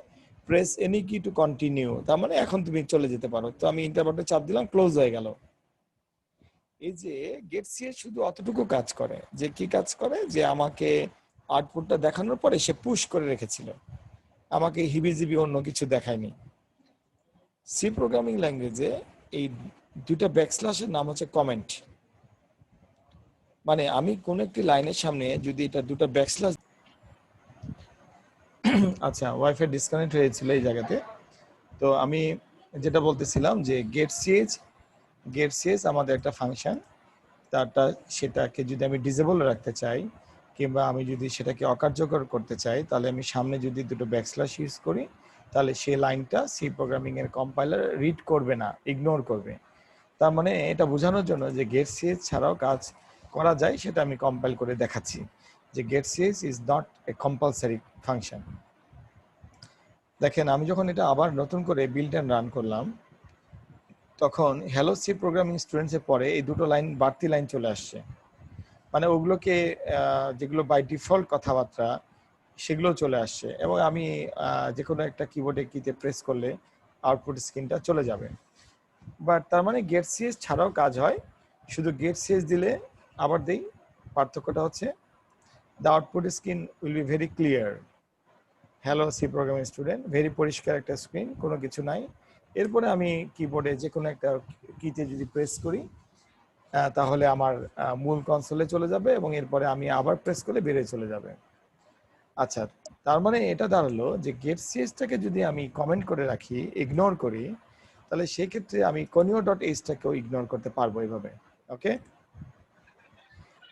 প্রেস এনি কি টু কন্টিনিউ, তার মানে এখন তুমি চলে যেতে পারো। তো আমি ইন্টার বাটনে চাপ দিলাম, ক্লোজ হয়ে গেল। এই যে গেট সিএস শুধু অতটুকু কাজ করে, যে কি কাজ করে, যে আমাকে আউটপুটটা দেখানোর পরে সে পুশ করে রেখেছিল, আমাকে হিবিজিবি অন্য কিছু দেখায়নি। সি প্রোগ্রামিং ল্যাঙ্গুয়েজে এই দুইটা ব্যাকস্ল্যাশের নাম হচ্ছে কমেন্ট। মানে আমি কোন একটি লাইনের সামনে যদি এটা দুটো ব্যাকস্ল্যাশ, আচ্ছা ওয়াইফাই ডিসকানেক্ট হয়েছিল এই জায়গাতে। তো আমি যেটা বলতেছিলাম যে গেট সিএস আমাদের একটা ফাংশন, সেটাকে যদি আমি ডিসেবল রাখতে চাই কিংবা আমি যদি সেটাকে অকার্যকর করতে চাই, তাহলে আমি সামনে যদি দুটো ব্যাকস্ল্যাশ ইউজ করি তাহলে সেই লাইনটা সি প্রোগ্রামিং এর কম্পাইলার রিড করবে না, ইগনোর করবে। তার মানে এটা বোঝানোর জন্য যে গেট সিএস ছাড়াও কাজ করা যায় সেটা আমি কম্পাইল করে দেখাচ্ছি যে gate CS is not a compulsory function. দেখেন আমি যখন এটা আবার নতুন করে বিল্ড অ্যান্ড রান করলাম, তখন হ্যালো সি প্রোগ্রামিং স্টুডেন্টসের পরে এই দুটো লাইন বাড়তি লাইন চলে আসছে। মানে ওগুলোকে যেগুলো বাই ডিফল্ট কথাবার্তা সেগুলো চলে আসছে এবং আমি যে কোনো একটা কিবোর্ডে কিতে প্রেস করলে আউটপুট স্ক্রিনটা চলে যাবে। বাট তার মানে গেট সিএস ছাড়াও কাজ হয়, শুধু গেট সিএস দিলে আবার দেই, পার্থক্যটা হচ্ছে the output screen will be very clear. Hello C programming student, very পরিষ্কার একটা স্ক্রিন, কোনো কিছু নাই। এরপরে আমি কিবোর্ডে যে কোনো একটা কিতে যদি প্রেস করি তাহলে আমার মূল কনসোলে চলে যাবে এবং এরপরে আমি আবার প্রেস করলে বেরিয়ে চলে যাবে। আচ্ছা, তার মানে এটা দাঁড়ালো যে গেট সিএসটাকে যদি আমি কমেন্ট করে রাখি, ইগনোর করি, তাহলে সেই ক্ষেত্রে আমি conio.h টাকেও ইগনোর করতে পারবো এইভাবে। ওকে,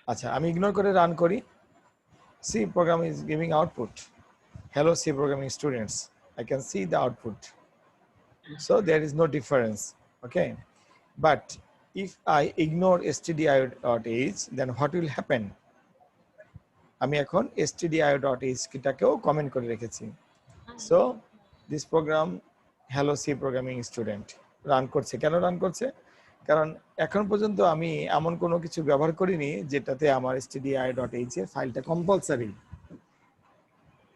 আচ্ছা, আমি ইগনোর করে রান করি। C program is giving output. Hello C programming students. I can see the output. So there is no difference. Okay. But if I ignore stdio.h, then what will happen? আমি এখন stdio.h টাকেও comment করে রেখেছি। So this program hello C programming student run করছে। কেন run করছে? কারণ এখন পর্যন্ত আমি এমন কোনো কিছু ব্যবহার করিনি যেটাতে আমার stdio.h এর ফাইলটা কম্পালসারি।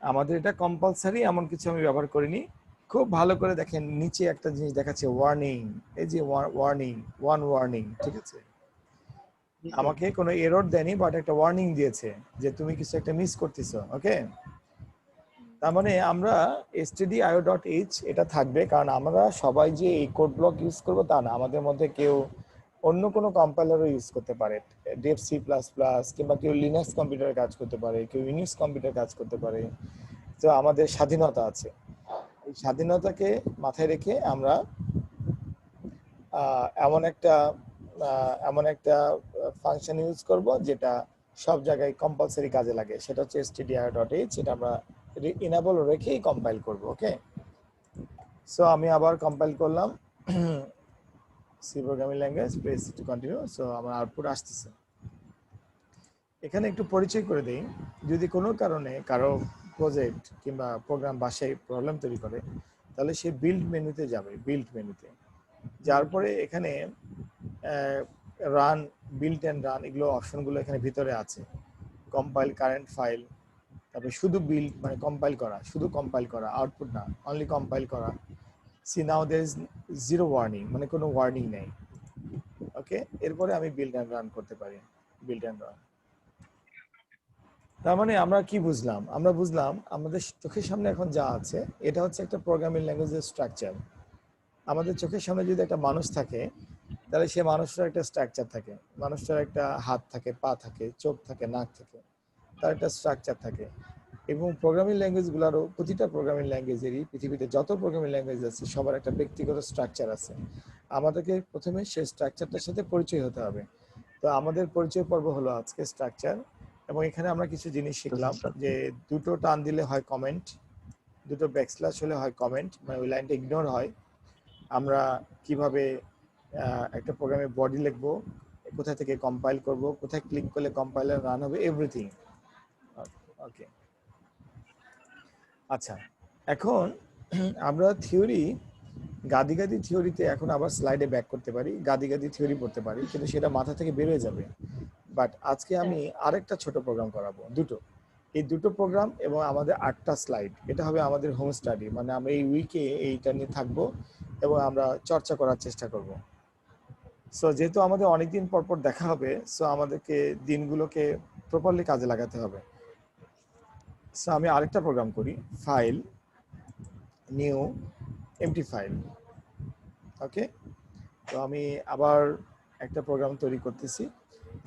আমাদের এটা কম্পালসারি এমন কিছু আমি ব্যবহার করিনি। খুব ভালো করে দেখেন, নিচে একটা জিনিস দেখাচ্ছে ওয়ার্নিং। এই যে ওয়ার্নিং, ওয়ার্নিং, ঠিক আছে? আমাকে কোনো এরর দেয়নি, বাট একটা ওয়ার্নিং দিয়েছে যে তুমি কিছু একটা মিস করতেছো। ওকে, তার মানে আমরা stdio.h এটা থাকবে, কারণ আমরা সবাই যে এই কোড ব্লক ইউজ করবো তা না। আমাদের মধ্যে কেউ অন্য কোনো কম্পাইলারও ইউজ করতে পারে, ডেভ সি প্লাস প্লাস, কিংবা কেউ লিনাক্স কম্পিউটারে কাজ করতে পারে, কেউ ইউনিক্স কম্পিউটারে কাজ করতে পারে। তো আমাদের স্বাধীনতা আছে। এই স্বাধীনতাকে মাথায় রেখে আমরা এমন একটা ফাংশন ইউজ করব যেটা সব জায়গায় কম্পালসারি কাজে লাগে। সেটা হচ্ছে stdio.h। এটা আমরা ইনেবল রেখেই কম্পাইল করব। ওকে, সো আমি আবার কম্পাইল করলাম C programming language, press to continue. So আমার আউটপুট আসতেছে। এখানে একটু পরিচয় করে দিই। যদি কোনো কারণে কারো প্রজেক্ট কিংবা প্রোগ্রাম বাসায় প্রবলেম তৈরি করে, তাহলে সে বিল্ড মেনুতে যাবে, বিল্ড মেনুতে যার পরে এখানে রান, বিল্ড অ্যান্ড রান, এগুলো অপশনগুলো এখানে ভিতরে আছে। কম্পাইল কারেন্ট ফাইল, তারপরে শুধু বিল্ড মানে কম্পাইল করা, শুধু কম্পাইল করা, আউটপুট না, অনলি কম্পাইল করা। See now there is zero warning, মানে কোনো ওয়ার্নিং নেই। ওকে, এরপরে আমি বিল্ড অ্যান্ড রান করতে পারি, বিল্ড অ্যান্ড রান। তার মানে আমরা কি বুঝলাম? আমরা বুঝলাম আমাদের চোখের সামনে এখন যা আছে এটা হচ্ছে একটা প্রোগ্রামিং ল্যাঙ্গুয়েজের স্ট্রাকচার। আমাদের চোখের সামনে যদি একটা মানুষ থাকে, তাহলে সে মানুষটার একটা স্ট্রাকচার থাকে। মানুষটার একটা হাত থাকে, পা থাকে, চোখ থাকে, নাক থাকে, তার একটা স্ট্রাকচার থাকে। এবং প্রোগ্রামিং ল্যাঙ্গুয়েজগুলোরও, প্রতিটা প্রোগ্রামিং ল্যাঙ্গুয়েজেরই, পৃথিবীতে যত প্রোগ্রামিং ল্যাঙ্গুয়েজ আছে সবার একটা ব্যক্তিগত স্ট্রাকচার আছে। আমাদেরকে প্রথমে সেই স্ট্রাকচারটার সাথে পরিচয় হতে হবে। তো আমাদের পরিচয় পর্ব হলো আজকে স্ট্রাকচার। এবং এখানে আমরা কিছু জিনিস শিখলাম যে দুটো টান দিলে হয় কমেন্ট, দুটো ব্যাকস্ল্যাশ হলে হয় কমেন্ট, মানে ওই লাইনটা ইগনোর হয়। আমরা কিভাবে একটা প্রোগ্রামের বডি লিখবো, কোথায় থেকে কম্পাইল করব, কোথায় ক্লিক করলে কম্পাইলার রান হবে, এভরিথিং। ওকে, আচ্ছা, এখন আমরা থিওরি, গাদি গাদি থিওরিতে এখন আবার স্লাইডে ব্যাক করতে পারি, গাদি গাদি থিওরি পড়তে পারি, কিন্তু সেটা মাথা থেকে বেরোয় যাবে। বাট আজকে আমি আরেকটা ছোট প্রোগ্রাম করাবো, দুটো। এই দুটো প্রোগ্রাম এবং আমাদের 8টা স্লাইড, এটা হবে আমাদের হোম স্টাডি। মানে আমরা এই উইকে এইটা নিয়ে থাকবো এবং আমরা চর্চা করার চেষ্টা করব। সো যেহেতু আমাদের অনেকদিন পর পর দেখা হবে, সো আমাদেরকে দিনগুলোকে প্রপারলি কাজে লাগাতে হবে। সো আমি আরেকটা প্রোগ্রাম করি, ফাইল, নিউ, এমটি ফাইল। ওকে, তো আমি আবার একটা প্রোগ্রাম তৈরি করতেছি,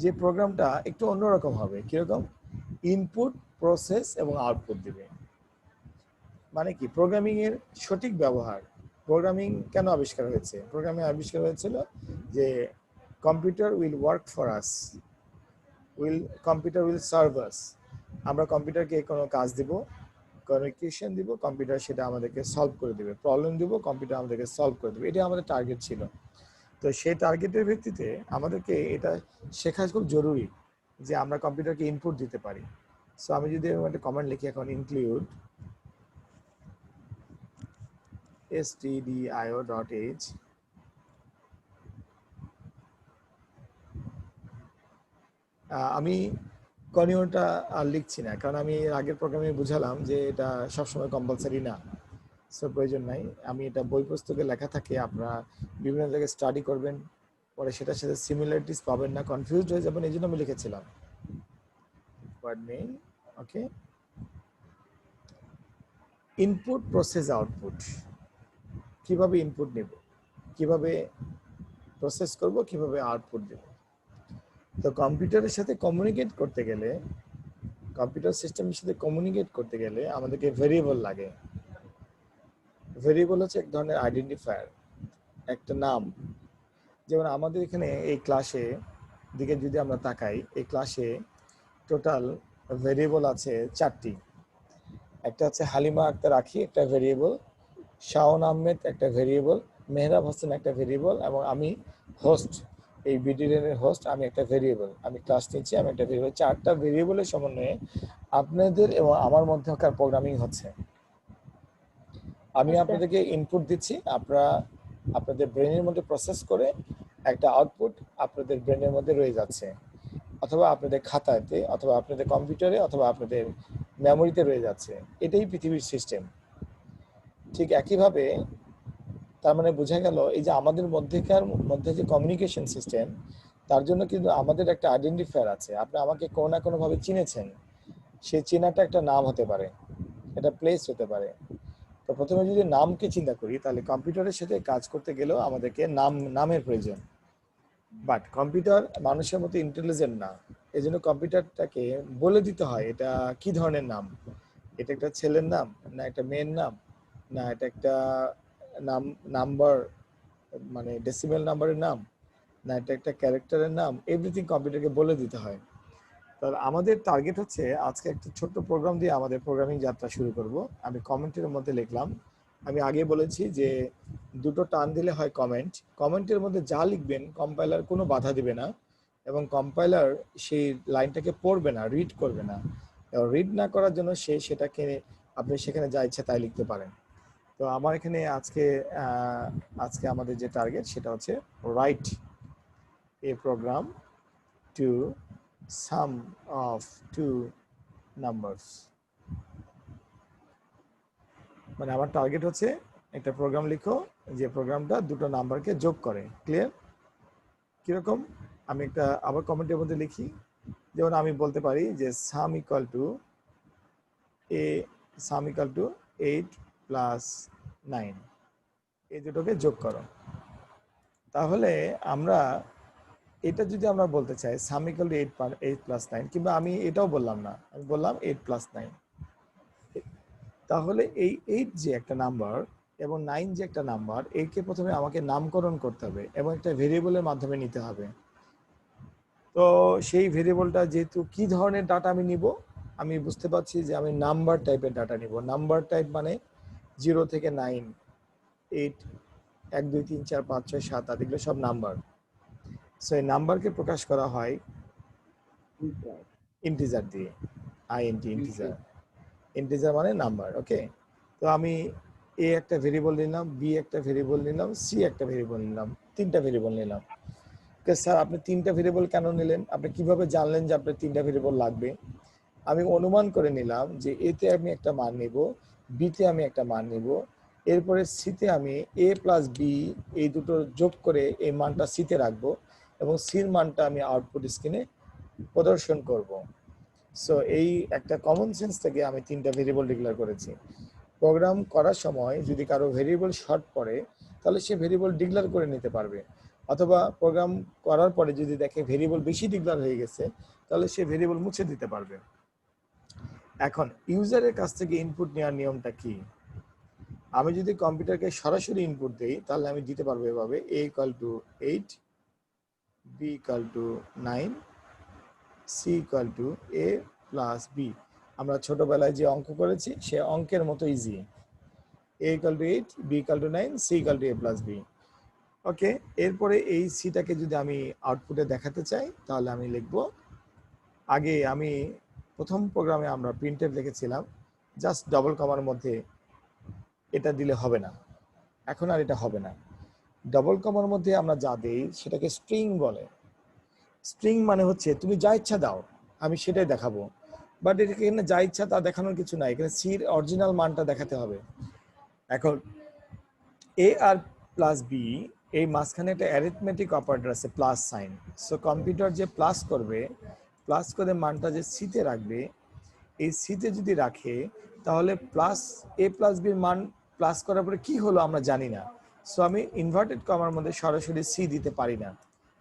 যে প্রোগ্রামটা একটু অন্যরকম হবে। কিরকম? ইনপুট, প্রসেস এবং আউটপুট দিবে। মানে কি? প্রোগ্রামিং এর সঠিক ব্যবহার। প্রোগ্রামিং কেন আবিষ্কার হয়েছে? প্রোগ্রামিং আবিষ্কার হয়েছিল যে computer will work for us, computer will serve us. আমরা কম্পিউটারকে কোনো কাজ দিব, কোনো ইকুয়েশন দিব, কম্পিউটার সেটা আমাদেরকে সলভ করে দেবে। প্রবলেম দিব, কম্পিউটার আমাদেরকে সলভ করে দেবে। এটা আমাদের টার্গেট ছিল। তো সেই টার্গেটের ভিত্তিতে আমাদেরকে এটা শেখা খুব জরুরি যে আমরা কম্পিউটারকে ইনপুট দিতে পারি। সো আমি যদি একটা কমেন্ট লিখি এখন, ইনক্লুড stdio.h, আমি কনিওটা আর লিখছি না, কারণ আমি এর আগের প্রোগ্রামে বুঝালাম যে এটা সবসময় কম্পালসারি না। সো প্রয়োজন নাই। আমি এটা বই পুস্তকে লেখা থাকে, আপনারা বিভিন্ন জায়গায় স্টাডি করবেন, পরে সেটার সাথে সিমিলারিটিস পাবেন না, কনফিউজড হয়ে যাবেন, এই জন্য আমি লিখেছিলাম ওয়ার্ড নেই। ওকে, ইনপুট, প্রসেস, আউটপুট। কিভাবে ইনপুট নেব, কিভাবে প্রসেস করব, কিভাবে আউটপুট দেব। তো কম্পিউটারের সাথে কমিউনিকেট করতে গেলে, কম্পিউটার সিস্টেমের সাথে কমিউনিকেট করতে গেলে আমাদেরকে ভেরিয়েবল লাগে। ভেরিয়েবল হচ্ছে এক ধরনের আইডেন্টিফায়ার, একটা নাম। যেমন আমাদের এখানে এই ক্লাসে দিকে যদি আমরা তাকাই, এই ক্লাসে টোটাল ভেরিয়েবল আছে 4টি। একটা হচ্ছে হালিমা আক্তার আখি একটা ভেরিয়েবল, শাওন আহমেদ একটা ভেরিয়েবল, মেহরাব হোসেন একটা ভেরিয়েবল, এবং আমি হোস্ট, এই বিডিএর হোস্ট, আমি একটা ভেরিয়েবল, আমি ক্লাস নিচ্ছি, আমি একটা ভেরিয়েবল। 4টা ভেরিয়েবলের সমন্বয়ে আপনাদের এবং আমার মধ্যকার প্রোগ্রামিং হচ্ছে। আমি Yes, sir. আপনাদেরকে ইনপুট দিচ্ছি, আপনারা আপনাদের ব্রেনের মধ্যে প্রসেস করে একটা আউটপুট আপনাদের ব্রেনের মধ্যে রয়ে যাচ্ছে, অথবা আপনাদের খাতাতে, অথবা আপনাদের কম্পিউটারে, অথবা আপনাদের মেমোরিতে রয়ে যাচ্ছে। এটাই পৃথিবীর সিস্টেম। ঠিক একইভাবে তার মানে বোঝা গেল এই যে আমাদের মধ্যে যে কমিউনিকেশন সিস্টেম, তার জন্য কিন্তু আমাদের একটা আইডেন্টিফায়ার আছে। আপনি আমাকে কোনো না কোনোভাবে চিনেছেন, সেই চেনাটা একটা নাম হতে পারে, এটা প্লেস হতে পারে। তো প্রথমে যদি নামকে চিন্তা করি, তাহলে কম্পিউটারের সাথে কাজ করতে গেলেও আমাদেরকে নামের প্রয়োজন। বাট কম্পিউটার মানুষের মতো ইন্টেলিজেন্ট না, এই জন্য কম্পিউটারটাকে বলে দিতে হয় এটা কি ধরনের নাম। এটা একটা ছেলের নাম, না একটা মেয়ের নাম, না এটা একটা নাম্বার, মানে ডেসিমেল নাম্বারের নাম, না এটা একটা ক্যারেক্টারের নাম। এভরিথিং কম্পিউটারকে বলে দিতে হয়। তাহলে আমাদের টার্গেট হচ্ছে আজকে একটা ছোট্ট প্রোগ্রাম দিয়ে আমাদের প্রোগ্রামিং যাত্রা শুরু করব। আমি কমেন্টের মধ্যে লিখলাম, আমি আগে বলেছি যে দুটো টান দিলে হয় কমেন্ট। কমেন্টের মধ্যে যা লিখবেন কম্পাইলার কোনো বাধা দিবে না, এবং কম্পাইলার সেই লাইনটাকে পড়বে না, রিড করবে না। রিড না করার জন্য সেটাকে আপনি সেখানে যা ইচ্ছা তাই লিখতে পারেন। তো আমার এখানে আজকে আমাদের যে টার্গেট সেটা হচ্ছে write a program to sum of two numbers। মানে আমার টার্গেট হচ্ছে একটা প্রোগ্রাম লিখো যে প্রোগ্রামটা দুটো নাম্বারকে যোগ করে। ক্লিয়ার? কিরকম? আমি একটা আবার কমেন্টের মধ্যে লিখি, যেমন আমি বলতে পারি যে সাম ইকুয়াল টু 8 প্লাস 9, এই দুটোকে যোগ করো। তাহলে আমরা এটা যদি আমরা বলতে চাই সাম ইকুয়াল টু 8 প্লাস 9, কিংবা আমি এটাও বললাম না, আমি বললাম 8 প্লাস 9, তাহলে এই 8 যে একটা নাম্বার এবং 9 যে একটা নাম্বার, একে প্রথমে আমাকে নামকরণ করতে হবে এবং একটা ভেরিয়েবলের মাধ্যমে নিতে হবে। তো সেই ভেরিয়েবলটা যেহেতু কি ধরনের ডাটা আমি নিব, আমি বুঝতে পারছি যে আমি নাম্বার টাইপের ডাটা নিব। নাম্বার টাইপ মানে 0 থেকে 9, 8, 1 2 3 4 5 6 7 8, এগুলো সব নাম্বার। সো এই নাম্বারকে প্রকাশ করা হয় ইন্টিজার দিয়ে, INT, ইন্টিজার। ইন্টিজার মানে নাম্বার। ওকে, তো আমি এ একটা ভেরিয়েবল নিলাম, বি একটা ভেরিয়েবল নিলাম, সি একটা ভেরিয়েবল নিলাম, 3টা ভেরিয়েবল নিলাম। স্যার আপনি 3টা ভেরিয়েবল কেন নিলেন? আপনি কিভাবে জানলেন যে আপনার 3টা ভেরিয়েবল লাগবে? আমি অনুমান করে নিলাম যে এতে আমি একটা মান নিব, বিতে আমি একটা মান নিব, এরপরে সিতে আমি এ প্লাস বি এই দুটো যোগ করে এই মানটা সিতে রাখবো, এবং সির মানটা আমি আউটপুট স্ক্রিনে প্রদর্শন করব। সো এই একটা কমন সেন্স থেকে আমি 3টা ভেরিয়েবল ডিক্লেয়ার করেছি। প্রোগ্রাম করার সময় যদি কারো ভেরিয়েবল শর্ট পড়ে, তাহলে সে ভেরিয়েবল ডিক্লেয়ার করে নিতে পারবে, অথবা প্রোগ্রাম করার পরে যদি দেখে ভেরিয়েবল বেশি ডিক্লেয়ার হয়ে গেছে, তাহলে সে ভেরিয়েবল মুছে দিতে পারবে। এখন ইউজারের কাছ থেকে ইনপুট নেওয়ার নিয়মটা কি? আমি যদি কম্পিউটারকে সরাসরি ইনপুট দেই, তাহলে আমি দিতে পারবো এভাবে: a equal to 8, b equal to 9, c equal to a plus b। আমরা ছোটবেলায় যে অঙ্ক করেছি সে অঙ্কের মতো easy. a equal to 8, b equal to 9, c equal to a plus b। ওকে, এরপরে এই সিটাকে যদি আমি আউটপুটে দেখাতে চাই, তাহলে আমি লিখব, আগে আমি প্রথম প্রোগ্রামে আমরা প্রিন্টএফ লিখেছিলাম, জাস্ট ডবল কমার মধ্যে এটা দিলে হবে না, এখন আর এটা হবে না। ডবল কমার মধ্যে আমরা যা দেই সেটাকে স্ট্রিং বলে। স্ট্রিং মানে হচ্ছে তুমি যা ইচ্ছা দাও, আমি সেটাই দেখাবো। বাট এখানে যা ইচ্ছা তা দেখানোর কিছু নাই, এখানে সির অরিজিনাল মানটা দেখাতে হবে। এখন এ আর প্লাস বি, এই মাঝখানে একটা অ্যারিথমেটিক অপারেটর আছে প্লাস সাইন। সো কম্পিউটার যে প্লাস করবে, প্লাস করে মানটা যে সিতে রাখবে, এই সিতে যদি রাখে, তাহলে প্লাস এ প্লাস বির মান প্লাস করার পরে কি হলো আমরা জানি না। সো আমি ইনভার্টেড কমার মধ্যে সরাসরি সি দিতে পারি না।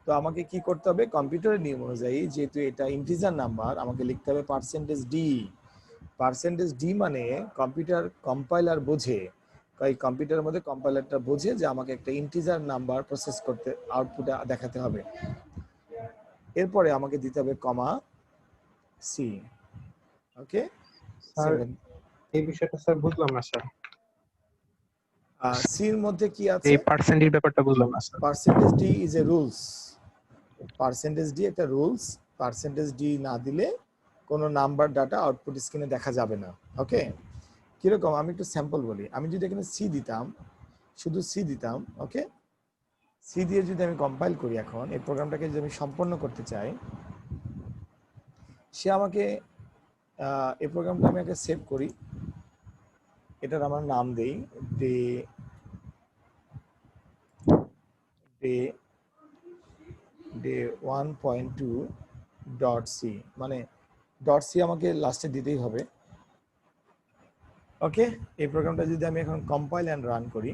তো আমাকে কি করতে হবে? কম্পিউটারের নিয়ম অনুযায়ী, যেহেতু এটা ইন্টিজার নাম্বার, আমাকে লিখতে হবে পার্সেন্টেজ ডি। পার্সেন্টেজ ডি মানে কম্পিউটার কম্পাইলার বোঝে, এই কম্পিউটারের মধ্যে কম্পাইলারটা বোঝে যে আমাকে একটা ইন্টিজার নাম্বার প্রসেস করতে, আউটপুটে দেখাতে হবে। এরপরে আমাকে দিতে হবে কমা সি। ওকে, স্যার 7 এই বিষয়টা স্যার বুঝলাম না স্যার, সির মধ্যে কি আছে? এই পার্সেন্টেজ ব্যাপারটা বুঝলাম না sir. Percentage D is a rules. Percentage D একটা রুলস। পার্সেন্টেজ ডি না দিলে কোনো নাম্বার ডাটা আউটপুট স্ক্রিনে দেখা যাবে না। ওকে, কিরকম আমি একটু স্যাম্পল বলি। আমি যদি এখানে সি দিতাম, শুধু সি দিতাম, ওকে, সি দিয়ে যদি আমি কম্পাইল করি, এখন এই প্রোগ্রামটাকে যদি আমি সম্পন্ন করতে চাই, সে আমাকে এই প্রোগ্রামটা আমি আগে সেভ করি, এটার আমার নাম দেই day day day 1.2 dot C, মানে ডট সি আমাকে লাস্টে দিতেই হবে। ওকে, এই প্রোগ্রামটা যদি আমি এখন কম্পাইল অ্যান্ড রান করি,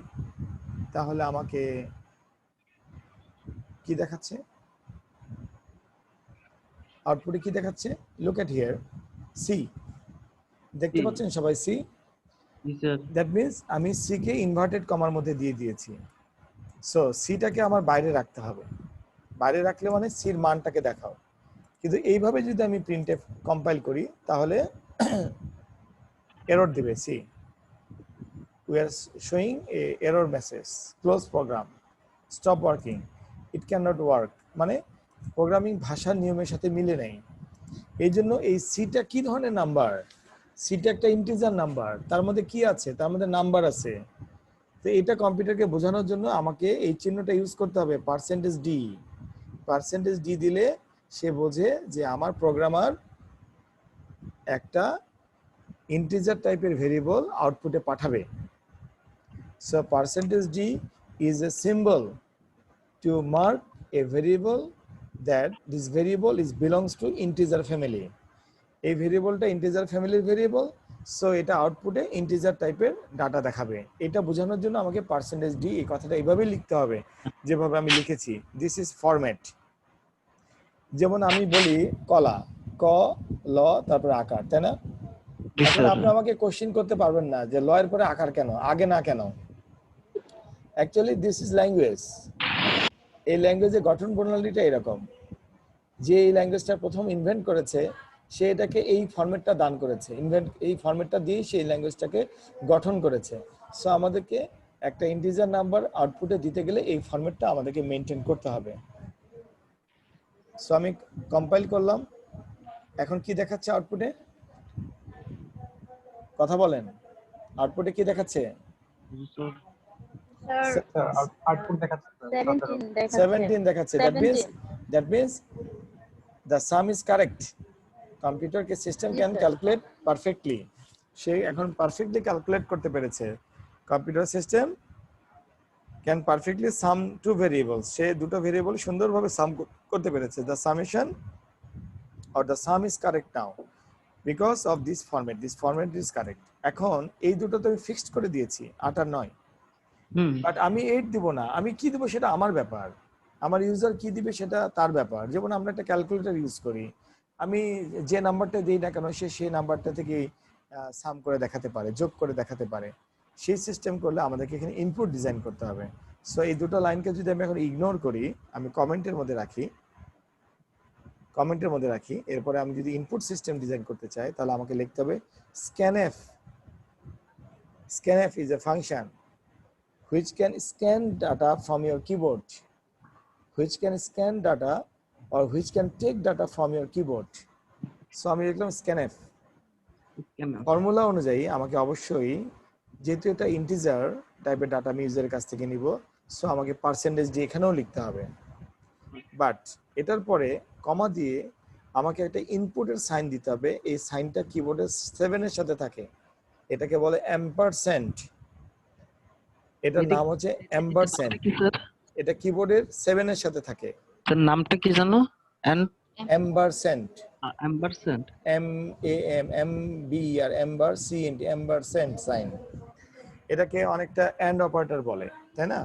তাহলে আমাকে কি দেখাচ্ছে? আউটপুটে কি দেখাচ্ছে? Look at here, C. দেখতে পাচ্ছেন সবাই সি? দ্যাট মিনস আমি সি কে ইনভার্টেড কমার মধ্যে দিয়ে দিয়েছি। সো সিটাকে আমার বাইরে রাখতে হবে। বাইরে রাখলে মানে সির মানটাকে দেখাও। কিন্তু এইভাবে যদি আমি প্রিন্টএফ কম্পাইল করি, তাহলে এরর দিবে C. We are showing a error message, close program, stop working, it cannot work, মানে প্রোগ্রামিং ভাষার নিয়মের সাথে মিলে নেই। এই জন্য এই সিটা কি ধরনের নাম্বার? সিটা একটা ইন্টিজার নাম্বার, তার মধ্যে কি আছে? তার মধ্যে নাম্বার আছে। তো এটা কম্পিউটারকে বোঝানোর জন্য আমাকে এই চিহ্নটা ইউজ করতে হবে, পার্সেন্টেজ ডি। পার্সেন্টেজ ডি দিলে সে বোঝে যে আমার প্রোগ্রামার একটা ইন্টিজার টাইপের ভেরিয়েবল আউটপুটে পাঠাবে। So percentage d is a symbol to mark a variable that this variable is belongs to integer family. এই ভেরিয়েবলটা ইন্টিজার ফ্যামিলির ভেরিয়েবল, সো এটা আউটপুটে ইন্টিজার টাইপের ডাটা দেখাবে। এটা বোঝানোর জন্য আমাকে পার্সেন্টেজ ডি এই কথাটা এইভাবেই লিখতে হবে যেভাবে আমি লিখেছি। This is format. যেমন আমি বলি কলা, ক ল তারপরে আকার, তাই না? এখন আপনি আমাকে কোশ্চেন করতে পারবেন না যে ল এর পরে আকার কেন, আগে না কেন। Actually this is language. এই ল্যাঙ্গুয়েজের গঠন প্রণালীটা এরকম, যে এই ল্যাঙ্গুয়েজটা প্রথম ইনভেন্ট করেছে সে এটাকে এই ফরম্যাটটা দান করেছে, এই ফরম্যাটটা দিয়েই সেই ল্যাঙ্গুয়েজটাকে গঠন করেছে। সো আমাদেরকে একটা ইন্টিজার নাম্বার আউটপুটে দিতে গেলে এই ফরম্যাটটা আমাদেরকে মেনটেন করতে হবে। সো আমি কম্পাইল করলাম, এখন কি দেখাচ্ছে আউটপুটে? কথা বলেন, আউটপুটে কি দেখাচ্ছে? স্যার আউটপুট দেখাচ্ছে 17 দেখাচ্ছে। That means the sum is correct. Computer কে সিস্টেম ক্যান ক্যালকুলেট পারফেক্টলি। সে এখন পারফেক্টলি ক্যালকুলেট করতে পেরেছে। Computer system can perfectly sum two variables. সে দুটো ভেরিয়েবল সুন্দরভাবে সাম করতে পেরেছে। The summation or the sum is correct now because of this format. This format is correct. এখন এই দুটো তো আমি ফিক্সড করে দিয়েছি, 8 আর 9। বাট আমি 8 দিব না, আমি কি দিব সেটা আমার ব্যাপার। আমার ইউজার কি দিবে সেটা তার ব্যাপার। যেমন আমরা একটা ক্যালকুলেটর ইউজ করি, আমি যে নাম্বারটা দিই না কেন সে সেই নাম্বারটা থেকে সাম করে দেখাতে পারে, যোগ করে দেখাতে পারে। সেই সিস্টেম করলে আমাদেরকে এখানে ইনপুট ডিজাইন করতে হবে। সো এই দুটো লাইনকে যদি আমি এখন ইগনোর করি, আমি কমেন্টের মধ্যে রাখি, এরপরে আমি যদি ইনপুট সিস্টেম ডিজাইন করতে চাই, তাহলে আমাকে লিখতে হবে scanf. Scanf is a function which can scan data from your keyboard, which can scan data or which can take data from your keyboard. So আমি লিখলাম scanf। ফর্মুলা অনুযায়ী আমাকে অবশ্যই, যেহেতু এটা ইন্টিজার টাইপের ডাটা আমি ইউজারের কাছ থেকে নিব, সো আমাকে পার্সেন্টেজ দিয়ে এখানেও লিখতে হবে। বাট এটার পরে কমা দিয়ে আমাকে একটা ইনপুটের সাইন দিতে হবে। এই সাইনটা কিবোর্ডের 7 এর সাথে থাকে, এটাকে বলে এম্পারস্যান্ড। এটার নাম হচ্ছে এম্পারস্যান্ড। এটা কিবোর্ডের 7 এর সাথে থাকে। তার নামটা কি জানো? Ampersand, ampersand, MAMBER, ampersand, ampersand sign. এটাকে অনেকটা এন্ড অপারেটর বলে, তাই না?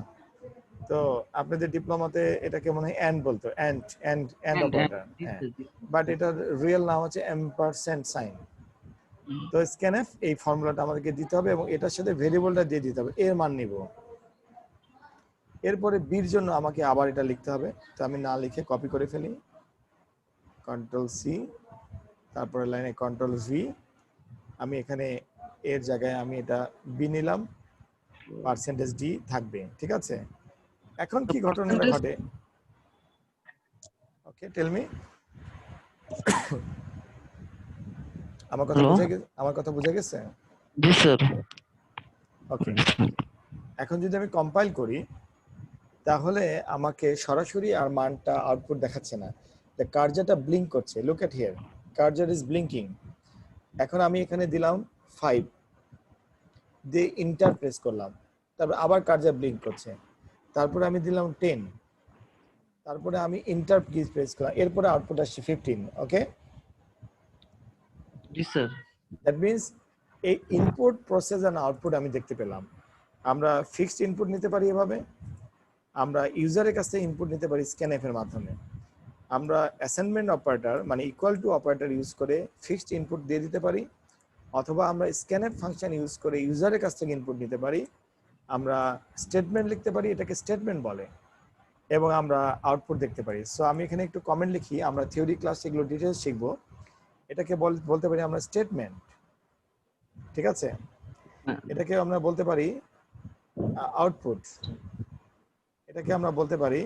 তো আপনাদের ডিপ্লোমাতে এটাকে মনে হয় এন্ড বলতো, এন্ড অপারেটর। হ্যাঁ, বাট এটার রিয়েল নাম হচ্ছে এম্পারস্যান্ড সাইন। তো স্ক্যানএফ এই ফর্মুলাটা আমাদেরকে দিতে হবে এবং এটার সাথে ভেরিয়েবলটা দিয়ে দিতে হবে, এর মান নিব। এরপরে বির জন্য আমাকে আবার এটা লিখতে হবে, তো আমি না লিখে কপি করে ফেলি। কন্ট্রোল সি, তারপরে লাইনে কন্ট্রোল ভি। আমি এখানে এর জায়গায় আমি এটা বি নিলাম, পার্সেন্টেজ ডি থাকবে, ঠিক আছে। এখন কি ঘটনাটা Percentage- ঘটে? ওকে, টেল মি। আমার কথা Hello? বুঝে গেছে? আমার কথা বুঝে গেছে? জি স্যার। ওকে, এখন যদি আমি কম্পাইল করি তাহলে আমাকে সরাসরি আর মানটা আউটপুট দেখাচ্ছে না, দ্য কার্জারটা ব্লিঙ্ক করছে। Look at here, cursor is blinking. এখন আমি এখানে দিলাম 5 দিয়ে ইন্টার প্রেস করলাম, তারপর আবার কার্জার ব্লিঙ্ক করছে, তারপরে আমি দিলাম 10, তারপরে আমি ইন্টার কি প্রেস করলাম, এরপরে আউটপুট আসছে 15। ওকে, জি স্যার। দ্যাট মিনস এই ইনপুট প্রসেস এন্ড আউটপুট আমি দেখতে পেলাম। আমরা ফিক্সড ইনপুট নিতে পারি এভাবে, আমরা ইউজারের কাছ থেকে ইনপুট নিতে পারি স্ক্যানএফ এর মাধ্যমে, আমরা অ্যাসাইনমেন্ট অপারেটর মানে ইকুয়াল টু অপারেটর ইউজ করে ফিক্সড ইনপুট দিয়ে দিতে পারি, অথবা আমরা স্ক্যানএফ ফাংশন ইউজ করে ইউজারের কাছ থেকে ইনপুট নিতে পারি, আমরা স্টেটমেন্ট লিখতে পারি, এটাকে স্টেটমেন্ট বলে, এবং আমরা আউটপুট দেখতে পারি। সো আমি এখানে একটু কমেন্ট লিখি, আমরা থিওরি ক্লাস এগুলো ডিটেলস শিখবো। এটাকে বলতে পারি আমরা স্টেটমেন্ট, ঠিক আছে। এটাকে আমরা বলতে পারি আউটপুট, এটাকে আমরা বলতে পারি